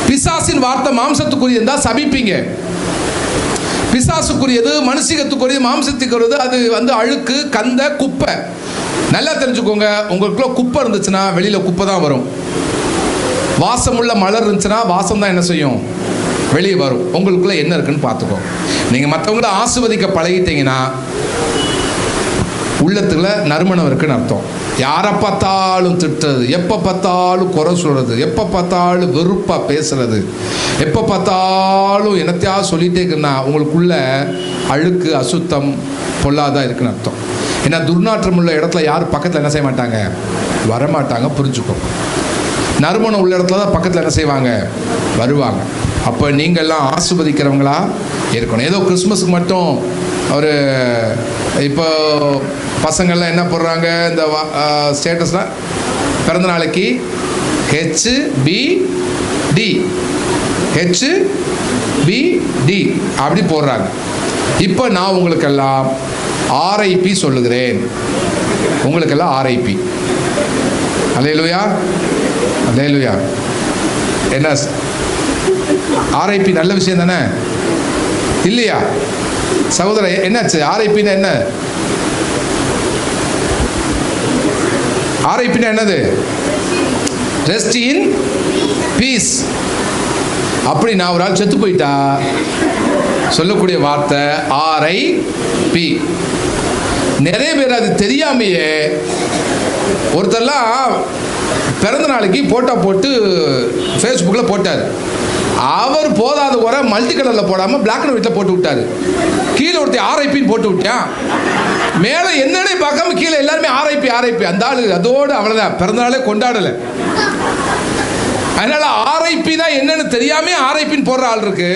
பிசாசின் வார்த்தை மாம்சத்துக்குரிய இருந்தா சபிப்பீங்க. பிசாசுக்குரியது மனுஷிகத்துக்குரியது மாம்சத்துக்குரியது அது அழுக்கு, கந்த, குப்பை. நல்லா தெரிஞ்சுக்கோங்க, உங்களுக்குள்ள குப்பை இருந்துச்சுன்னா வெளியில குப்பை தான் வரும். வாசமுள்ள மலர் இருந்துச்சுன்னா வாசம் தான் என்ன செய்யும், வெளியே வரும். உங்களுக்குள்ள என்ன இருக்குன்னு பார்த்துக்கோ. நீங்க மற்றவங்கள ஆசீர்வதிக்க பழகிட்டீங்கன்னா உள்ளத்துல நறுமணம் இருக்குன்னு அர்த்தம். யாரை பார்த்தாலும் திட்டுறது, எப்போ பார்த்தாலும் குறை சொல்றது, எப்போ பார்த்தாலும் வெறுப்பா பேசுறது, எப்போ பார்த்தாலும் என்னத்தையாவது சொல்லிட்டே இருக்குன்னா உங்களுக்குள்ள அழுக்கு, அசுத்தம், பொல்லாதான் இருக்குன்னு அர்த்தம். ஏன்னா துர்நாற்றம் உள்ள இடத்துல யாரும் பக்கத்தில் என்ன செய்ய மாட்டாங்க, வரமாட்டாங்க. புரிஞ்சுக்கோ. நறுமணம் உள்ள இடத்துல தான் பக்கத்தில் என்ன செய்வாங்க, வருவாங்க. அப்போ நீங்கள்லாம் ஆசீர்வதிக்கிறவங்களா இருக்கணும். ஏதோ கிறிஸ்மஸுக்கு மட்டும் ஒரு இப்போ பசங்கள்லாம் என்ன போடுறாங்க, இந்த ஸ்டேட்டஸ்லாம் பிறந்த நாளைக்கு HBD அப்படி போடுறாங்க. இப்போ நான் உங்களுக்கெல்லாம் RIP சொல்லுகிறேன். உங்களுக்கெல்லாம் RIP. அல்லேலூயா, அல்லேலூயா. என்ன RIP நல்ல விஷயம் தானே இல்லையா சகோதரர்? என்னாச்சு RIPனா என்ன? RIPனா என்னது? Rest in peace. அப்படி நான் ஒரு ஆள் செத்து போயிட்டா சொல்லக்கூடிய வார்த்தை RIP. நிறைய பேர் அது தெரியாமையே ஒருத்தர்லாம் பிறந்த நாளைக்கு போட்டோ போட்டு ஃபேஸ்புக்கில் போட்டார். அவர் போதாத குறை மல்டி கலரில் போடாமல் பிளாக் அண்ட் ஒயிட்டில் போட்டு விட்டார். கீழே ஒருத்தர் RIPன்னு போட்டு விட்டான். மேலே என்னன்னே பார்க்காம கீழே எல்லாருமே RIP. அந்த ஆளு அதோடு அவ்வளோதான், பிறந்தநாளே கொண்டாடலை. அதனால RIP தான் என்னன்னு தெரியாம RIPன்னு போடுற ஆள் இருக்கு.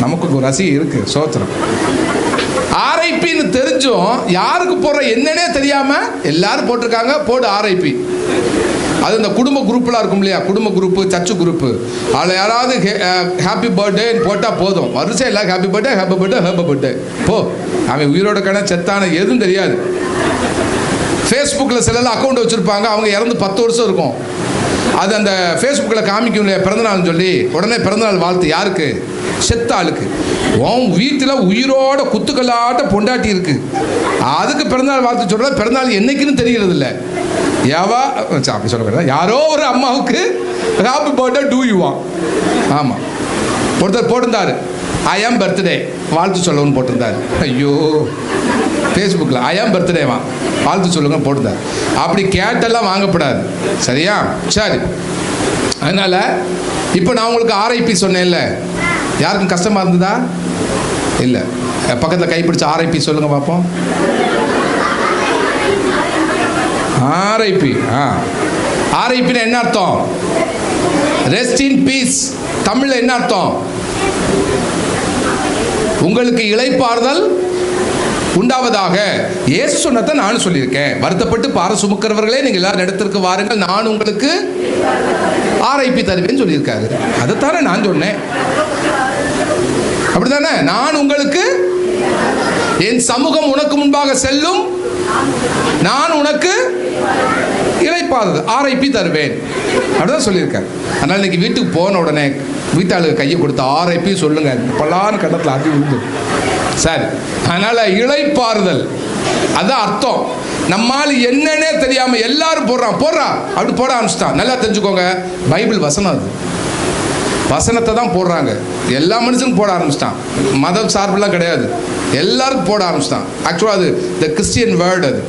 நமக்கு ஒரு ரசி இருக்கு, சோத்திரம். RIPன்னு தெரிஞ்சும் யாருக்கு போடுற என்னன்னே தெரியாம எல்லாரும் போட்டிருக்காங்க, போடு RIP. அது இந்த குடும்ப குரூப்லாம் இருக்கும் இல்லையா, குடும்ப குரூப்பு, சர்ச்சு குரூப்பு, அதில் யாராவது ஹாப்பி பர்த்டேன்னு போட்டால் போதும், வரிசை இல்லை ஹாப்பி பர்த்டே போ. அவன் உயிரோட செத்தான எதுவும் தெரியாது. ஃபேஸ்புக்கில் சிலர் அக்கௌண்ட் வச்சுருப்பாங்க, அவங்க இறந்து 10 வருஷம் இருக்கும். அது அந்த ஃபேஸ்புக்கில் காமிக்கும் இல்லையா பிறந்தநாள்னு சொல்லி, உடனே பிறந்தநாள் வாழ்த்து யாருக்கு? செத்த ஆளுக்கு. உன் வீட்டில் உயிரோட குத்துக்கல்லாட்ட பொண்டாட்டி இருக்கு, அதுக்கு பிறந்தநாள் வாழ்த்து சொல்கிறது. பிறந்தநாள் என்னைக்குன்னு தெரியறது இல்லை. அப்படி சொல்ல யாரோ ஒரு அம்மாவுக்கு ஹாப்பி பர்த்டே டூ யூ வான். ஆமாம், ஒருத்தர் போட்டிருந்தாரு ஐ ஆம் பர்த்டே வாழ்த்து சொல்லணும்னு போட்டிருந்தாரு. ஐயோ, ஃபேஸ்புக்கில் ஐ ஆம் பர்த்டேவா வாழ்த்து சொல்லுங்க போட்டிருந்தார். அப்படி கேட்டெல்லாம் வாங்கப்படாது, சரியா? சரி. அதனால் இப்போ நான் உங்களுக்கு RIP சொன்னேன்ல, யாருக்கும் கஷ்டமாக இருந்ததா? இல்லை. பக்கத்தில் கைப்பிடிச்ச RIP சொல்லுங்க பார்ப்போம். RIP. RIPனா என்ன அர்த்தம்? Rest in peace. தமிழில் என்ன அர்த்தம்? உங்களுக்கு இளைப்பாறுதல் உண்டாவதாக. இயேசு சொன்னதை நான் சொல்லியிருக்கேன். வருத்தப்பட்டு பார சுமக்கிறவர்களே நீங்கள் எல்லாரும் இடத்திற்கு வாருங்கள், நான் உங்களுக்கு RIP தருவேன்னு சொல்லியிருக்காரு. அதைத்தானே நான் சொன்னேன், அப்படித்தானே? நான் உங்களுக்கு என் சமூகம் உனக்கு முன்பாக செல்லும், நான் உனக்கு இளைப்பாறுதல் RIP தருவேன் அப்படிதான் சொல்லியிருக்காரு. அதனால் இன்னைக்கு வீட்டுக்கு போன உடனே வீட்டாளுக்கு கையை கொடுத்து RIP சொல்லுங்க, பல்லான்னு கட்டத்தில் அடி விழுந்து. சரி, அதனால இளைப்பாறுதல் அதான் அர்த்தம். நம்மால் என்னன்னே தெரியாம எல்லாரும் போடுறா அப்படி போட ஆரம்பிச்சிட்டான். நல்லா தெரிஞ்சுக்கோங்க, பைபிள் வசனம் அது. வசனத்தை தான் போடுறாங்க. எல்லா மனுஷனுக்கும் போட ஆரம்பிச்சிட்டான். மதம் சார்பெல்லாம் கிடையாது, எல்லாருக்கும் போட ஆரம்பிச்சிட்டான். ஆக்சுவலாக அது த கிறிஸ்டியன் வேர்டு. அது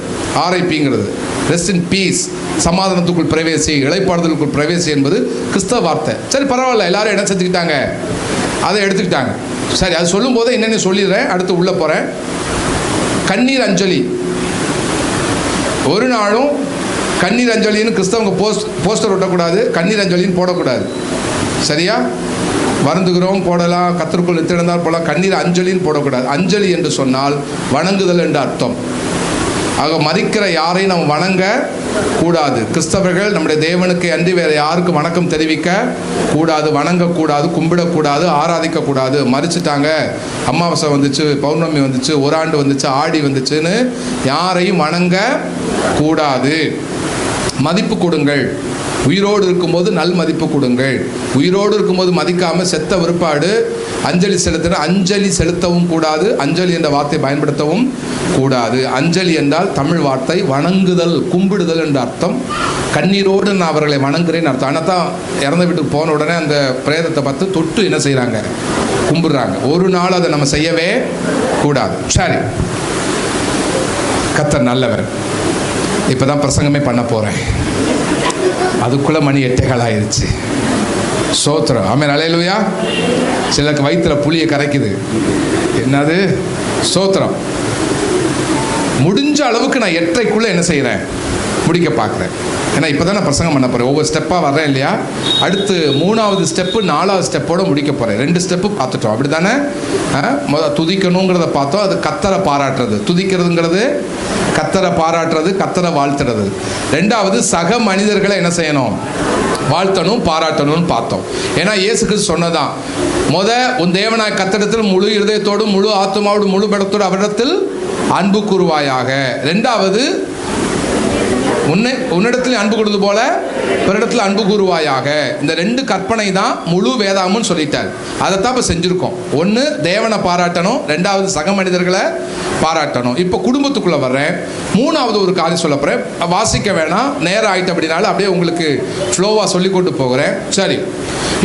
RIPங்கிறது ரெஸ்ட் இன் பீஸ், சமாதானத்துக்குள் பிரவேசி, இளைப்பாறுதலுக்குள் பிரவேசி என்பது கிறிஸ்தவ வார்த்தை. சரி, பரவாயில்ல, எல்லாரும் என்ன செஞ்சுக்கிட்டாங்க, அதை எடுத்துக்கிட்டாங்க. சரி, அது சொல்லும் போதே என்னென்னு சொல்லிடுறேன், அடுத்து உள்ளே போகிறேன். கண்ணீர் அஞ்சலி. ஒரு நாளும் கண்ணீர் அஞ்சலின்னு கிறிஸ்தவங்க போஸ்டர் ஒட்டக்கூடாது, கண்ணீர் அஞ்சலின்னு போடக்கூடாது, சரியா? வருந்துகிறோம் போடலாம், கத்தருக்குள் நித்திருந்தால் போடலாம், கண்ணீர் அஞ்சலின்னு போடக்கூடாது. அஞ்சலி என்று சொன்னால் வணங்குதல் என்று அர்த்தம். ஆக மரிக்கிற யாரையும் நம்ம வணங்க கூடாது. கிறிஸ்தவர்கள் நம்முடைய தேவனுக்கு அன்றி வேற யாருக்கு வணக்கம் தெரிவிக்க கூடாது, வணங்கக்கூடாது, கும்பிடக்கூடாது, ஆராதிக்கக்கூடாது. மறிச்சிட்டாங்க, அமாவாசை வந்துச்சு, பௌர்ணமி வந்துச்சு, ஒரு ஆண்டு வந்துச்சு, ஆடி வந்துச்சுன்னு யாரையும் வணங்க கூடாது. மதிப்பு கொடுங்கள். உயிரோடு இருக்கும்போது நல் மதிப்பு கொடுங்கள். உயிரோடு இருக்கும்போது மதிக்காமல் செத்த விற்பாடு அஞ்சலி செலுத்தின அஞ்சலி செலுத்தவும் கூடாது. அஞ்சலி என்ற வார்த்தை பயன்படுத்தவும் கூடாது. அஞ்சலி என்றால் தமிழ் வார்த்தை வணங்குதல், கும்பிடுதல் என்ற அர்த்தம். கண்ணீரோடு நான் அவர்களை வணங்குறேன்னு அர்த்தம். ஆனால் தான் இறந்த வீட்டுக்கு போன உடனே அந்த பிரேதத்தை பார்த்து தொட்டு என்ன செய்கிறாங்க, கும்பிடுறாங்க. ஒரு நாள் அதை நம்ம செய்யவே கூடாது. சரி, கர்த்தர் நல்லவர். இப்போ தான் பிரசங்கமே பண்ண போகிறேன், அதுக்குள்ளே மணி 8:15 ஆயிடுச்சு. ஸ்தோத்திரம், ஆமென், அல்லேலூயா. சிலருக்கு வயிற்றுல புளியை கரைக்குது. என்னது? ஸ்தோத்திரம். முடிஞ்ச அளவுக்கு நான் 8:30க்குள்ளே என்ன செய்கிறேன், முடிக்க பார்க்குறேன். ஏன்னா இப்போ தான் நான் பிரசங்கம் பண்ண போகிறேன். ஒவ்வொரு ஸ்டெப்பாக வர்றேன் இல்லையா? அடுத்து 3வது ஸ்டெப்பு 4வது ஸ்டெப்போடு முடிக்க போகிறேன். 2 ஸ்டெப்பு பார்த்துட்டோம், அப்படி தானே? துதிக்கணுங்கிறத பார்த்தோம், அது கர்த்தரை பாராட்டுறது. துதிக்கிறதுங்கிறது கர்த்தரை பாராட்டுறது, கர்த்தரை வாழ்த்துறது. 2வது சக மனிதர்களை என்ன செய்யணும், வாழ்த்தணும், பாராட்டணும்னு பார்த்தோம். ஏன்னா இயேசு கிறிஸ்து சொன்னதான், உன் தேவனாய் கர்த்தரிடத்தில் முழு இருதயத்தோடும் முழு ஆத்துமாவோடு முழு பலத்தோடு அவரிடத்தில் அன்பு கூறுவாயாக. 2வது உன்னிடத்தில் அன்பு கொடுத்து போல பிறரிடத்தில் அன்பு கூறுவாயாக. இந்த 2 கற்பனை தான் முழு வேதாகம்னு சொல்லிட்டார். அதைத்தான் இப்போ செஞ்சுருக்கோம். 1 தேவனை பாராட்டணும், 2வது சக மனிதர்களை பாராட்டணும். இப்போ குடும்பத்துக்குள்ளே வர்றேன். 3வது ஒரு காரியம் சொல்ல போகிறேன். வாசிக்க வேணாம், நேரம் ஆகிட்டு, அப்படினால அப்படியே உங்களுக்கு ஃப்ளோவாக சொல்லி கொண்டு போகிறேன். சரி,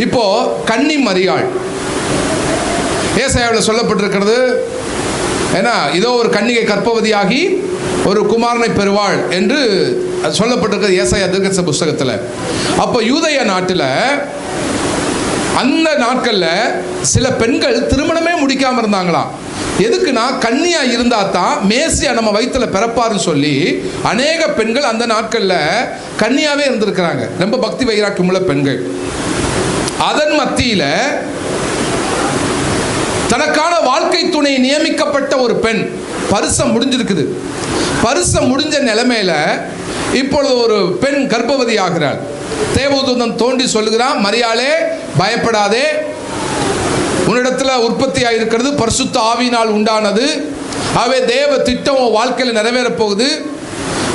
இப்போது கன்னி மரியாள் ஏசாயாவில் சொல்லப்பட்டிருக்கிறது. ஏன்னா இதோ ஒரு கன்னிகை கர்ப்பவதியாகி ஒரு குமாரனை பெறுவாள் என்று சொல்லப்பட்டிருக்கிறது ஏசாயா தீர்க்கதரிசன புஸ்தகத்தில். அப்போ யூதேய நாட்டில் அந்த நாட்களில் சில பெண்கள் திருமணமே முடிக்காமல் இருந்தாங்களாம். எதுக்குன்னா கன்னியா இருந்தா தான் மேசியா நம்ம வயிற்றுல பிறப்பாருன்னு சொல்லி அநேக பெண்கள் அந்த நாட்களில் கன்னியாவே இருந்திருக்கிறாங்க. ரொம்ப பக்தி வைராக்கியமுள்ள பெண்கள். அதன் மத்தியில் தனக்கான வாழ்க்கை துணை நியமிக்கப்பட்ட ஒரு பெண், பரிசம் முடிஞ்சிருக்குது. பரிசம் முடிஞ்ச நிலைமையில இப்பொழுது ஒரு பெண் கர்ப்பவதி ஆகிறாள். தேவதூதன் தோண்டி சொல்லுகிறான், மரியாளே பயப்படாதே, உன்னிடத்துல உற்பத்தியாக இருக்கிறது பரிசுத்த ஆவியினால் உண்டானது. ஆகவே தேவ திட்டம் வாழ்க்கையில் நிறைவேறப் போகுது.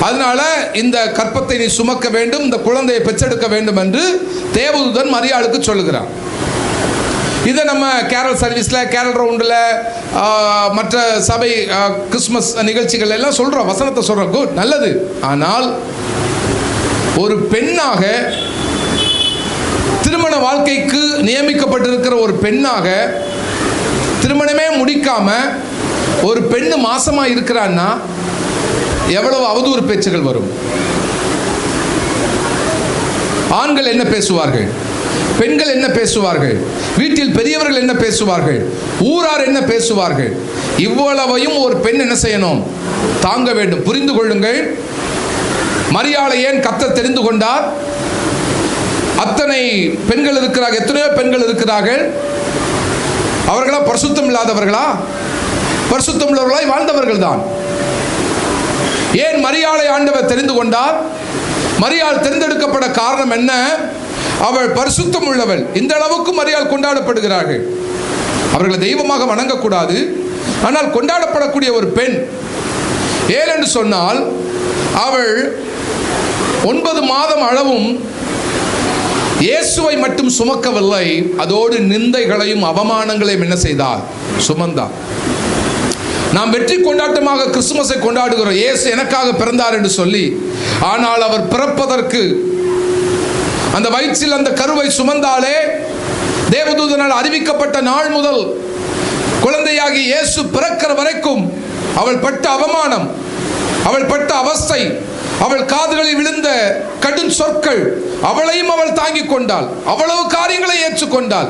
அதனால இந்த கற்பத்தை நீ சுமக்க வேண்டும், இந்த குழந்தையை பெற்றெடுக்க வேண்டும் என்று தேவதூதன் மரியாளுக்கு சொல்லுகிறான். இதை நம்ம கேரல் சர்வீஸில், கேரல் ரவுண்டில், மற்ற சபை கிறிஸ்மஸ் நிகழ்ச்சிகள் எல்லாம் சொல்கிறோம், வசனத்தை சொல்கிறோம். குட், நல்லது. ஆனால் ஒரு பெண்ணாக, திருமண வாழ்க்கைக்கு நியமிக்கப்பட்டிருக்கிற ஒரு பெண்ணாக, திருமணமே முடிக்காம ஒரு பெண்ணு மாசமா இருக்கிறான்னா எவ்வளவு அவதூறு பேச்சுகள் வரும். ஆண்கள் என்ன பேசுவார்கள், பெண்கள் என்ன பேசுவார்கள், வீட்டில் பெரியவர்கள் என்ன பேசுவார்கள், ஊரார் என்ன பேசுவார்கள். இவ்வளவையும் ஒரு பெண் என்ன செய்யணும், தாங்க வேண்டும். புரிந்து கொள்ளுங்கள், மரியாளை ஏன் கர்த்தர் தெரிந்து கொண்டார்? அத்தனை பெண்கள் இருக்கிறார்கள், எத்தனையோ பெண்கள் இருக்கிறார்கள். அவர்களா பரிசுத்தம் இல்லாதவர்களா? பரிசுத்தம் உள்ளவர்களாய் வாழ்ந்தவர்கள் தான். ஏன் மரியாளை ஆண்டவர் தெரிந்து கொண்டார்? மரியாள் தெரிந்தெடுக்கப்பட காரணம் என்ன? அவள் பரிசுத்தம் உள்ளவள். இந்த அளவுக்கு மரியாள் கொண்டாடப்படுகிறார்கள். அவர்களை தெய்வமாக வணங்கக்கூடாது, ஆனால் கொண்டாடப்படக்கூடிய ஒரு பெண். ஏனென்று சொன்னால் அவள் 9 மாதம் அளவும் இயேசுவை மட்டும் சுமக்கவில்லை, அதோடு நிந்தைகளையும் அவமானங்களையும் என்ன செய்தார், சுமந்தார். நாம் வெற்றி கொண்டாட்டமாக கிறிஸ்துமஸை கொண்டாடுகிறோம், இயேசு எனக்காக பிறந்தார் என்று சொல்லி. ஆனால் அவர் பிறப்பதற்கு, அந்த வயிற்றில் அந்த கருவை சுமந்தாலே, தேவதூதனால் அறிவிக்கப்பட்ட நாள் முதல் குழந்தையாகி இயேசு பிறக்கிற வரைக்கும் அவள் பட்ட அவமானம், அவள் பட்ட அவஸ்தை, அவள் காதுகளில் விழுந்த கடும் சொற்கள், அவளையும் அவள் தாங்கிக் கொண்டாள். அவ்வளவு காரியங்களை ஏற்றுக்கொண்டாள்.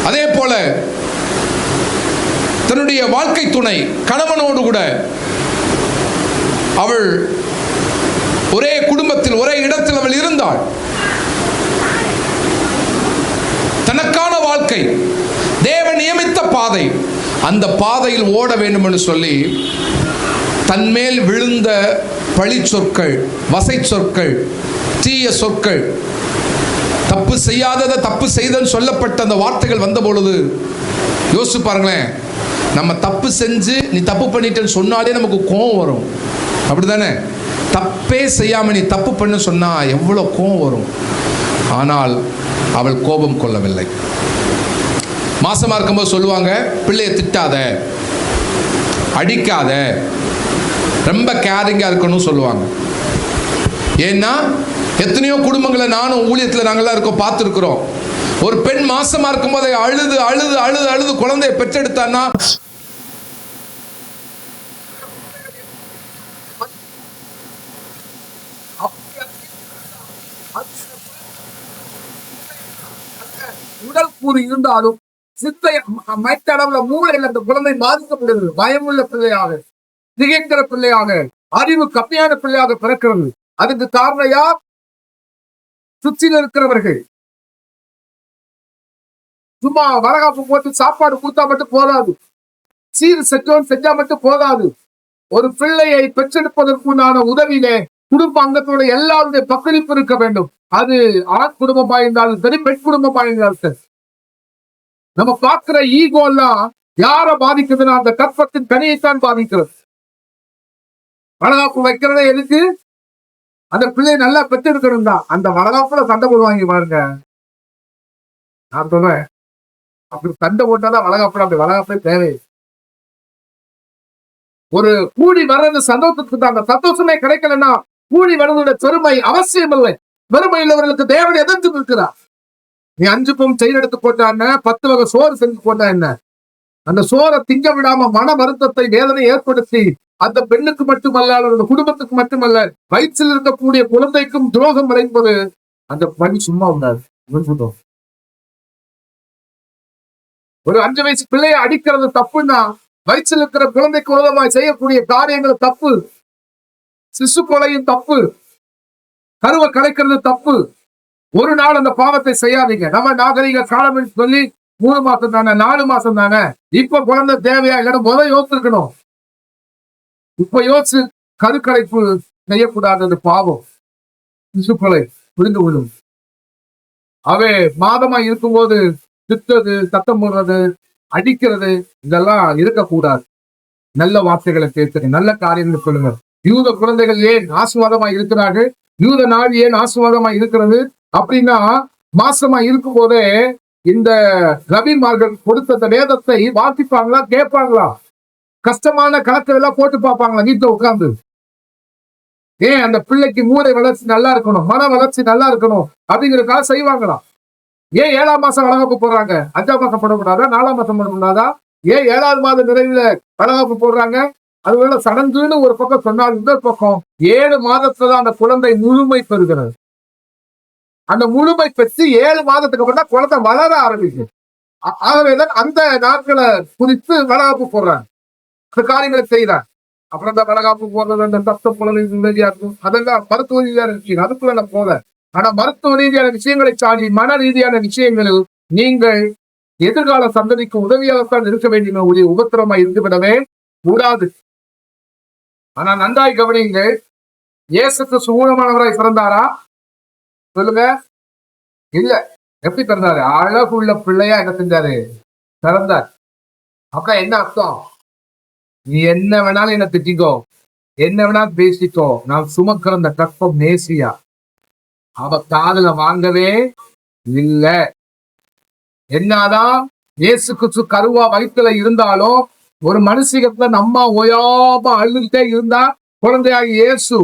அதே போல தன்னுடைய வாழ்க்கை துணை கணவனோடு கூட அவள் ஒரே குடும்பத்தில், ஒரே இடத்தில் அவள் இருந்தாள். தனக்கான வாழ்க்கை, தேவன் நியமித்த பாதை, அந்த பாதையில் ஓட வேண்டும் என்று சொல்லி தன்மேல் விழுந்த பழி சொற்கள், வசை சொற்கள், தீய சொற்கள், தப்பு செய்யாததை தப்பு செய்தன்னு சொல்லப்பட்ட அந்த வார்த்தைகள் வந்த பொழுது யோசிச்சு பாருங்களேன். நம்ம தப்பு செஞ்சு நீ தப்பு பண்ணிட்டேன்னு சொன்னாலே நமக்கு கோபம் வரும், அப்படிதானே? தப்பே செய்யாம நீ தப்பு பண்ண சொன்னா எவ்வளவு கோபம் வரும். ஆனால் அவள் கோபம் கொள்ளவில்லை. மாசமா இருக்கும்போது சொல்லுவாங்க, பிள்ளைய திட்டாத, அடிக்காத, ரொம்ப கேரிங்கா இருக்கணும் சொல்லுவாங்க. ஏன்னா எத்தனையோ குடும்பங்களை நானும் ஊழியத்தில் நாங்கள்லாம் இருக்கோம், பார்த்துருக்குறோம். ஒரு பெண் மாசமா இருக்கும் போதே அழுது அழுது அழுது அழுது குழந்தைய பெற்றெடுத்தான்னா உடல் கூறு இருந்தாலும் சித்தை மைத்தளவுல மூளையில் அந்த குழந்தை பாதிக்கப்படுகிறது. பயமுள்ள பிள்ளையாக, திகைக்கிற பிள்ளையாக, அறிவு கம்மியான பிள்ளையாக பிறக்கிறது. அதுக்கு காரணம் யார்? சுற்றில இருக்கிறவர்கள். சும்மா வரகாப்பு போட்டு சாப்பாடு கொடுத்தா மட்டும் போதாது, சீர் செஞ்சோம் செஞ்சா மட்டும் போதாது. ஒரு பிள்ளையை பெற்றெடுப்பதற்குண்டான உதவியிலே குடும்ப அங்கத்தோட எல்லாருடைய பங்களிப்பு இருக்க வேண்டும். அது ஆண் குடும்பமா இருந்தாலும் சரி, பெண் குடும்பமா இருந்தாலும் சரி. நம்ம பார்க்கிற ஈகோ எல்லாம் யார பாதிக்குதுன்னா அந்த கற்பத்தின் கனியைத்தான் பாதிக்கிறது. வளகாப்பு வைக்கிறதே எதுக்கு? அந்த பிள்ளையை நல்லா பெற்றெடுக்கணும் தான். அந்த வளகாப்புல சண்டை போடுவாங்க பாருங்க. நான் சொல்றேன், அப்படி சண்டை போட்டாதான் வளகாப்புல அப்படி வளகாப்பே தேவை. ஒரு கூடி வர்றது சந்தோஷத்துக்கு தான். அந்த சந்தோஷமே கிடைக்கலன்னா கூடி வர்றதோட பெருமை அவசியம் இல்லை. பெருமை உள்ளவர்களுக்கு தேவனை எதிர்த்து நிற்கிறார். நீ 5 பவுன் செயின் எடுத்து போட்டா என்ன, 10 வகை சோறு செஞ்சு போட்டா என்ன? அந்த சோறை திங்க விடாம மன வருத்தத்தை, வேதனை ஏற்படுத்தி அந்த பெண்ணுக்கு மட்டுமல்ல, அந்த குடும்பத்துக்கு மட்டுமல்ல, வயிற்றில் இருக்கக்கூடிய குழந்தைக்கும் துரோகம் விளைப்பது அந்த பணி சும்மா உண்டாது. ஒரு 5 வயசு பிள்ளையை அடிக்கிறது தப்புன்னா, வயிற்றில் இருக்கிற குழந்தைக்கு உதவாய் செய்யக்கூடிய காரியங்கள் தப்பு. சிசு கொலையும் தப்பு, கருவை கலைக்கிறது தப்பு. ஒரு நாள் அந்த பாவத்தை செய்யாதீங்க. நம்ம நாகரிக காலம் சொல்லி 3 மாசம் தானே, 4 மாசம் தானே, இப்ப குழந்தை தேவையா இல்லைன்னு முதல் யோசிச்சிருக்கணும். இப்ப யோசிச்சு கருக்கலைப்பு செய்யக்கூடாது. பாவம், சிசு கொலை புரிந்து கொள்ளும். அவை மாதமா இருக்கும்போது திட்டுறது, சத்தம் போடுறது, அடிக்கிறது இதெல்லாம் இருக்கக்கூடாது. நல்ல வார்த்தைகளை கேட்குங்க, நல்ல காரியங்கள் சொல்லுங்க. யூத குழந்தைகள் ஏன் ஆசீர்வாதமா இருக்கிறார்கள்? யூத நாடு ஏன் ஆசீர்வாதமா இருக்கிறது அப்படின்னா, மாசமா இருக்கும் போதே இந்த ரவிமார்கள் கொடுத்த வேதத்தை வாசிப்பாங்களா, கேட்பாங்களா? கஷ்டமான கணக்கு எல்லாம் போட்டு பார்ப்பாங்களா வீட்டுல உட்கார்ந்து? ஏன் அந்த பிள்ளைக்கு மூளை வளர்ச்சி நல்லா இருக்கணும், மன வளர்ச்சி நல்லா இருக்கணும் அப்படிங்கிறதுக்காக செய்வாங்களா? ஏன் 7ஆம் மாசம் வளகாப்பு போடுறாங்க? 5ஆம் மாசம் போடக்கூடாதா? 4ஆம் மாசம் போடக்கூடாதா? ஏன் 7வது மாத நிறைவுல வளகாப்பு போடுறாங்க? அதுவேளை சடங்குன்னு ஒரு பக்கம் சொன்னால், இந்த பக்கம் 7 மாதத்துல அந்த குழந்தை முழுமை பெறுகிறது. அந்த முழுமை பெற்று 7 மாதத்துக்கு அப்புறம் தான் குழந்தை வளர ஆரம்பிக்கும். ஆகவேதான் அந்த நாட்களை குறித்து வளகாப்பு போடுறாங்க, அந்த காரியங்களை செய்யறாங்க. அப்புறம் இந்த வளகாப்பு போடுறது, அந்த சத்தம் குழந்தை இருக்கும், அதெல்லாம் மருத்துவ ரீதியான விஷயம், அதுக்குள்ள நான் போல. ஆனா மருத்துவ ரீதியான விஷயங்களை தாண்டி மன ரீதியான விஷயங்களில் நீங்கள் எதிர்கால சந்ததிக்கு உதவியாகத்தான் இருக்க வேண்டிய ஒரு உபத்திரமா இருந்துவிடவே கூடாது. ஆனா நன்றாய் கவனியுங்கள், இயேசு கிறிஸ்து ஊனமானவராய் பிறந்தாரா? சொல்லுங்க. இல்ல. எப்படி பிறந்தாரு? அழகுள்ள பிள்ளையா என்ன செஞ்சாரு? பிறந்தார். அப்ப என்ன அர்த்தம்? நீ என்ன வேணாலும் என்ன திட்டிக்கோ, என்ன வேணாலும் பேசிக்கோ, நான் சுமக்கிற அந்த கற்பம் நேசியா அவ காதுல வாங்கவே இல்ல. என்னதான் இயேசு கிறிஸ்து கருவா வயிற்றுல இருந்தாலும் ஒரு மனுஷிகத்துல நம்ம ஓயாம அழுதுகிட்டே இருந்தா குழந்தையாகி இயேசு,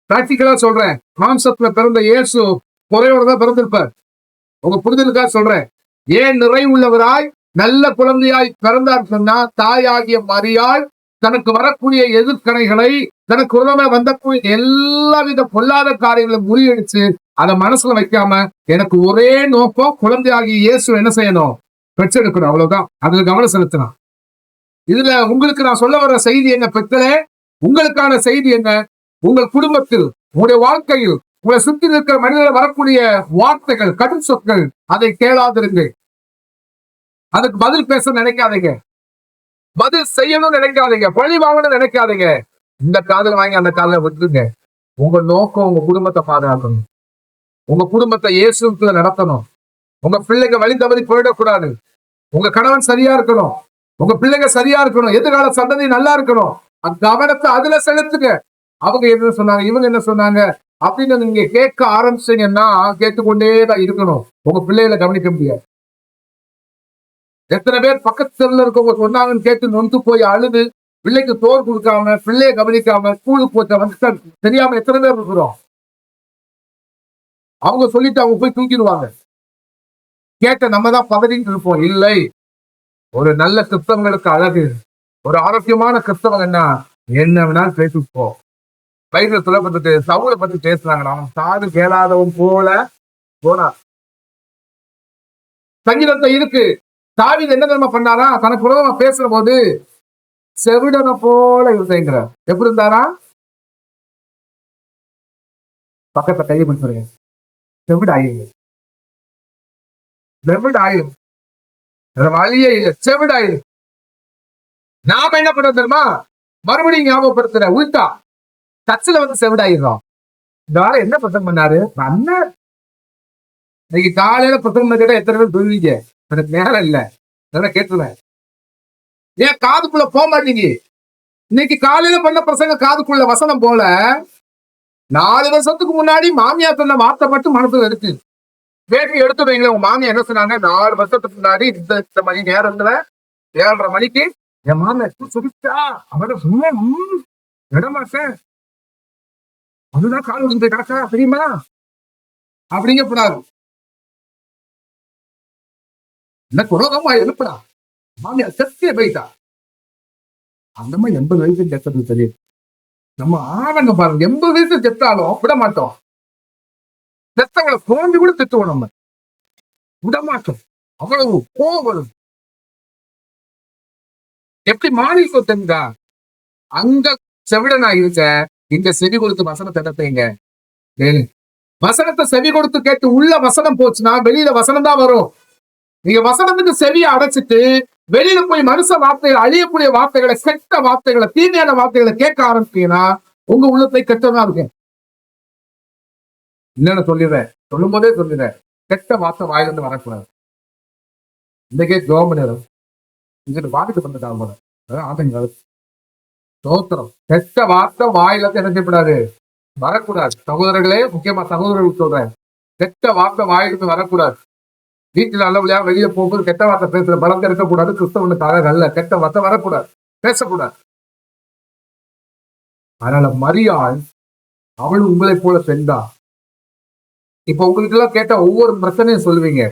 பிராக்டிக்கலா சொல்றேன், மாம்சத்துல பிறந்த இயேசு குறையோட தான் பிறந்திருப்பார். உங்க புரிதலுக்காக சொல்றேன். ஏன் நிறைவுள்ளவராய் நல்ல குழந்தையாய் பிறந்தார் சொன்னா, தாயாகிய மரியாள் தனக்கு வரக்கூடிய எதிர்கணைகளை, தனக்கு உடனே வந்தக்கூடிய எல்லா வித பொல்லாத காரியங்களை முறியடிச்சு அதை மனசுல வைக்காம, எனக்கு ஒரே நோக்கம் குழந்தையாகிய இயேசு என்ன செய்யணும்? பெற்றெடுக்கணும். அவ்வளவுதான். அதுல கவனம் செலுத்தணும். இதுல உங்களுக்கு நான் சொல்ல வர்ற செய்தி என்ன? பெற்றலே உங்களுக்கான செய்தி என்ன? உங்கள் குடும்பத்தில், உங்களுடைய வாழ்க்கையில், உங்களை சுற்றி இருக்கிற மனிதர்கள் வரக்கூடிய வார்த்தைகள், கடும் சொற்கள், அதை கேளாதிருங்க. அதுக்கு பதில் பேச நினைக்காதீங்க, பதில் செய்யணும்னு நினைக்காதீங்க, பழி வாங்கணும்னு நினைக்காதீங்க. இந்த காதல வாங்கி அந்த காதல விட்டுருங்க. உங்க நோக்கம் உங்க குடும்பத்தை பாதுகாக்கணும். உங்க குடும்பத்தை இயேசுக்குள்ள நடத்தணும். உங்க பிள்ளைங்க வழி தவறி போயிடக்கூடாது. உங்க கணவன் சரியா இருக்கணும். உங்க பிள்ளைங்க சரியா இருக்கணும். எதிர்கால சந்ததி நல்லா இருக்கணும். அந்த கவனத்தை அதுல செலுத்துங்க. அவங்க என்ன சொன்னாங்க, இவங்க என்ன சொன்னாங்க அப்படின்னு நீங்க கேட்க ஆரம்பிச்சீங்கன்னா கேட்டுக்கொண்டேதான் இருக்கணும். உங்க பிள்ளைகளை கவனிக்க முடியாது. எத்தனை பேர் பக்கத்துல இருக்கவங்க சொன்னாங்கன்னு கேட்டு நொந்து போய் அழுது பிள்ளைக்கு தோல் கொடுக்காம பிள்ளைய கவனிக்காம ஸ்கூலுக்கு போச்ச வந்து தெரியாம எத்தனை பேர் இருக்கிறோம். அவங்க சொல்லிட்டு அவங்க போய் தூக்கிடுவாங்க. கேட்ட நம்ம தான் பதறிட்டு இருப்போம். இல்லை, ஒரு நல்ல கிறிஸ்தவங்களுக்கு அழகு, ஒரு ஆரோக்கியமான கிறிஸ்தவங்க என்ன வேணாலும் பேசிப்போ. பைபிள் சொல்லப்பட்டு சவுலை பத்தி பேசுறாங்க. அவன் காது கேளாதவன் போல போனா. சங்கீதத்தை இருக்கு. தாவீது என்ன தெரியுமா பண்ணாரா? தனக்கு உலகமா பேசுற போது செவிடனை போல இருந்தார். எப்படி இருந்தாரா? பக்கத்தை கையை பிடிச்சுருங்க. செவிடாயுங்க, செவிடாயும் வழியே இல்லை, செவிடாயும். நாம என்ன பண்ண தெரியுமா? மறுபடியும் ஞாபகப்படுத்துற உள்டா டச்சுல வந்து செவிடாயிரும். இந்த வாரம் என்ன பிரசங்கம் பண்ணாரு? அண்ணன் இன்னைக்கு காலையில பிரசங்கம் கேட்டா எத்தனை பேர் சொல்லுவீங்க? எனக்கு நேரம் இல்லை, அதெல்லாம் கேட்டுருவேன். ஏன் காதுக்குள்ள போக மாட்டீங்க? இன்னைக்கு காலையில பண்ண பிரசங்க காதுக்குள்ள வசனம் போல 4 வருஷத்துக்கு முன்னாடி மாமியார் சொன்ன வார்த்தை மட்டும் மனசுல இருக்கு. வேட்டி எடுத்து வைங்களேன். உங்க மாமியார் என்ன சொன்னாங்க? 4 வருஷத்துக்கு முன்னாடி இந்த மணி நேரத்துல 7:30 மணிக்கு என் மாமியார் சொல்லிச்சா அவட சும்மா இடமாட்டேன், அதுதான் கால் விழுந்து கிடக்கா தெரியுமா அப்படிங்க கூடாது. என்ன குரோதமா எழுப்படா, மாமியார் செத்தே போயிட்டா. அந்த மாதிரி 80 வயசு செத்தது தெரியும். நம்ம ஆவங்க பாருங்க, 80 வயசு செத்தாலும் விட மாட்டோம். செத்தவங்களை குழந்தை கூட திட்டுவோம், நம்ம விட மாட்டோம். அவ்வளவு கோவம் வரும். எப்படி மாறி தெரிஞ்சா? அங்க செவிடனா இருக்க, இங்க செவி கொடுத்து வசனத்தை எடுத்தீங்க. வசனத்தை செவி கொடுத்து கேட்டு உள்ள வசனம் போச்சுன்னா வெளியில வசனம் தான் வரும். நீங்க வசனத்துக்கு செவியை அடைச்சிட்டு வெளியில போய் மனுஷ வார்த்தைகள், அழியக்கூடிய வார்த்தைகளை, கெட்ட வார்த்தைகளை, தீமையான வார்த்தைகளை கேட்க ஆரம்பிச்சீங்கன்னா உங்க உள்ளத்தை கெட்டதா இருக்கு. என்னன்னு சொல்லிடுறேன், சொல்லும் போதே சொல்லிடுறேன், கெட்ட வார்த்தை வாயிலிருந்து வரக்கூடாது. இன்றைக்கே ஜோமனிடம் இங்கிட்டு வாக்கிட்டு வந்துட்டாங்க போல. அதான் ஆதங்க சோத்திரம். கெட்ட வார்த்தை வாயில என்ன செய்யக்கூடாது, வரக்கூடாது. சகோதரர்களே, முக்கியமா சகோதரர்களுக்கு சொல்றேன், கெட்ட வார்த்தை வாயிலிருந்து வரக்கூடாது. வீட்டுல நல்லபடியா வெளியே போகும்போது கெட்ட வார்த்தை பேசுற பலத்தை இருக்கக்கூடாது. கிறிஸ்தவனுக்காக நல்ல கெட்ட வார்த்தை வரக்கூடாது, பேசக்கூடாது. அதனால மரியாள் அவள் உங்களை போல சென்றா. இப்ப உங்களுக்கு எல்லாம் கேட்ட ஒவ்வொரு பிரச்சனையும் சொல்லுவீங்க.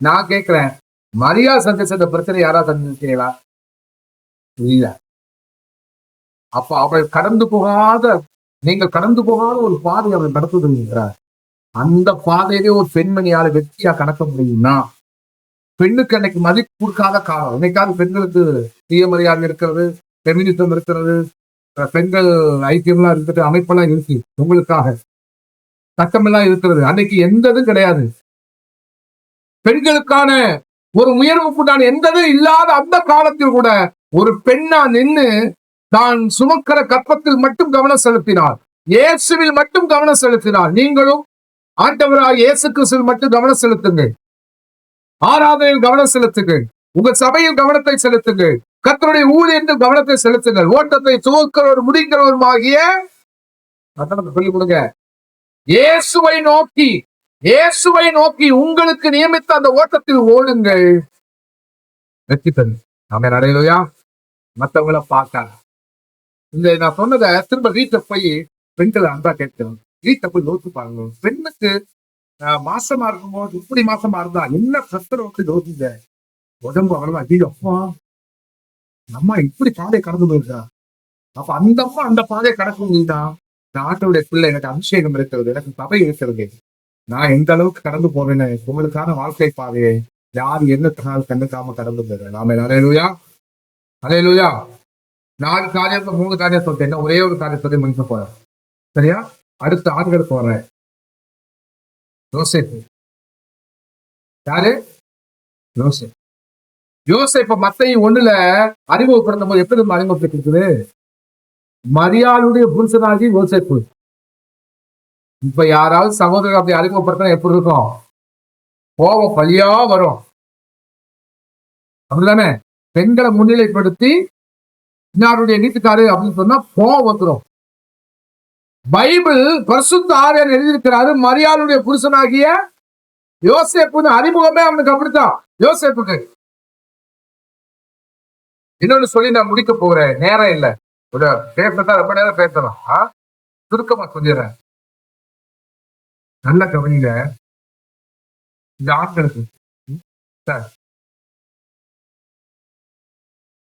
நான் கேட்கிறேன், மரியாள் சந்திச்ச பிரச்சனை யாராவது சந்திச்சீங்களா? இல்ல. அப்ப அவள் கடந்து போகாத, நீங்கள் கடந்து போகாத ஒரு பாதை அவள் நடத்துதுங்கிறார். அந்த பாதையிலே ஒரு பெண்மணியால வெற்றியா கடக்க முடியும்னா, பெண்ணுக்கு அன்னைக்கு மதிப்பு கொடுக்காத காலம். இன்னைக்காவது பெண்களுக்கு சுயமரியாதை இருக்கிறது, பெமினிசம் இருக்கிறது, பெண்கள் ஐக்கியம்லாம் இருந்துட்டு அமைப்பெல்லாம் இருக்கு, உங்களுக்காக சட்டமெல்லாம் இருக்கிறது. அன்னைக்கு எந்த இதுவும் கிடையாது. பெண்களுக்கான ஒரு உயர்வுக்குண்டான எந்த இதுவும் இல்லாத அந்த காலத்தில் கூட ஒரு பெண்ணா நின்று தான் சுமக்கிற கற்பத்தில் மட்டும் கவனம் செலுத்தினார், இயேசுவில் மட்டும் கவனம் செலுத்தினார். நீங்களும் ஆண்டவராக இயேசு கிறிஸ்துவில் மட்டும் கவனம் செலுத்துங்கள். ஆராதனையில் கவனம் செலுத்துங்கள். உங்கள் சபையில் கவனத்தை செலுத்துங்கள். கர்த்தருடைய ஊழியத்தில் கவனத்தை செலுத்துங்கள். ஓட்டத்தை துவக்கிறவர் முடிக்கிறவருமாகிய சொல்லிக் கொடுங்க. இயேசுவை நோக்கி, இயேசுவை நோக்கி உங்களுக்கு நியமித்த அந்த ஓட்டத்தில் ஓடுங்கள், வெற்றி பெறும். நாம நடையிலையா மற்றவங்கள பார்க்காங்க. இந்த நான் சொன்னதை திரும்ப வீட்டை போய் பெண்களை அன்பா கேட்கணும். வீட்டை போய் நோக்கி பாருங்க. பெண்ணுக்கு மாசமா இருக்கும்போது இப்படி மாசமா இருந்தா என்ன பிரச்சனை வந்து யோசிங்க. உடம்பு அவ்வளவா அப்பா அம்மா இப்படி பாதையை கடந்து போயிருக்கா. அப்ப அந்த அம்மா அந்த பாதையை கடக்குதான். நாட்டுடைய பிள்ளை, எனக்கு அபிஷேகம் இருக்கிறது, எனக்கு சபை இருக்கிறது, நான் எந்த அளவுக்கு கடந்து போவேன்னு உங்களுக்கான வாழ்க்கை பாதையை யார் என்ன கண்டுக்காம கடந்து போகிறேன். நாம அலையலூயா, அலையலூயா. 4 காரியத்தை 3 காரியம் சொல்லிட்டேன், ஒரே ஒரு காரியத்தை முடிக்க போறேன். சரியா? அடுத்த ஆண்கள் போறேன். யோசேப்பு யாரு? யோசேப். யோசேப்ப மத்தேயு 1 அறிமுகப்படுத்தும் போது எப்படி அறிமுகப்படுத்திருக்குது? மரியாளுடைய புருஷனாகி யோசேப்பு. இப்ப யாராவது சகோதரர் அப்படி அறிமுகப்படுத்தினா எப்படி இருக்கும்? கோபம் பழியா வரும். அப்படிதானே? பெண்களை முன்னிலைப்படுத்தி இன்னாருடைய வீட்டுக்காரு அப்படின்னு சொன்னா கோபம் வந்துடும். பைபிள் பரிசுத்த ஆவியானவர் எழுதியிருக்கிறாரு, மரியாளுடைய புருஷனாகிய யோசேப்புன்னு அறிமுகமே அவனுக்கு அப்படித்தான். யோசேப்புக்கு இன்னொன்னு சொல்லி நான் முடிக்க போறேன், நேரம் இல்லை. பேசுறதா ரொம்ப நேரம் பேசலாம். சுருக்கமா சொல்லிடுறேன், நல்ல கவனிங்க. இந்த ஆண்களுக்கு சார்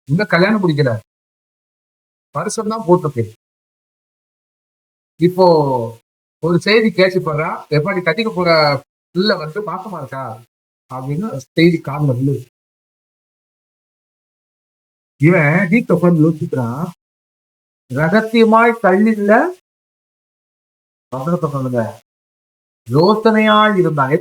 இந்த கல்யாணம் பிடிக்கல, வருஷம் தான் போட்டு. இப்போ ஒரு செய்தி கேள்விப்படுறா, எப்படி கட்டிக்க போற பிள்ளை வந்து மாசமா இருக்கா அப்படின்னு செய்தி காதுல வந்து இவன் வீட்டை உட்காந்து யோசிக்கிறான். ரகசியமாய் தள்ளில சொல்லுங்க, யோசனையா இருந்தாங்க.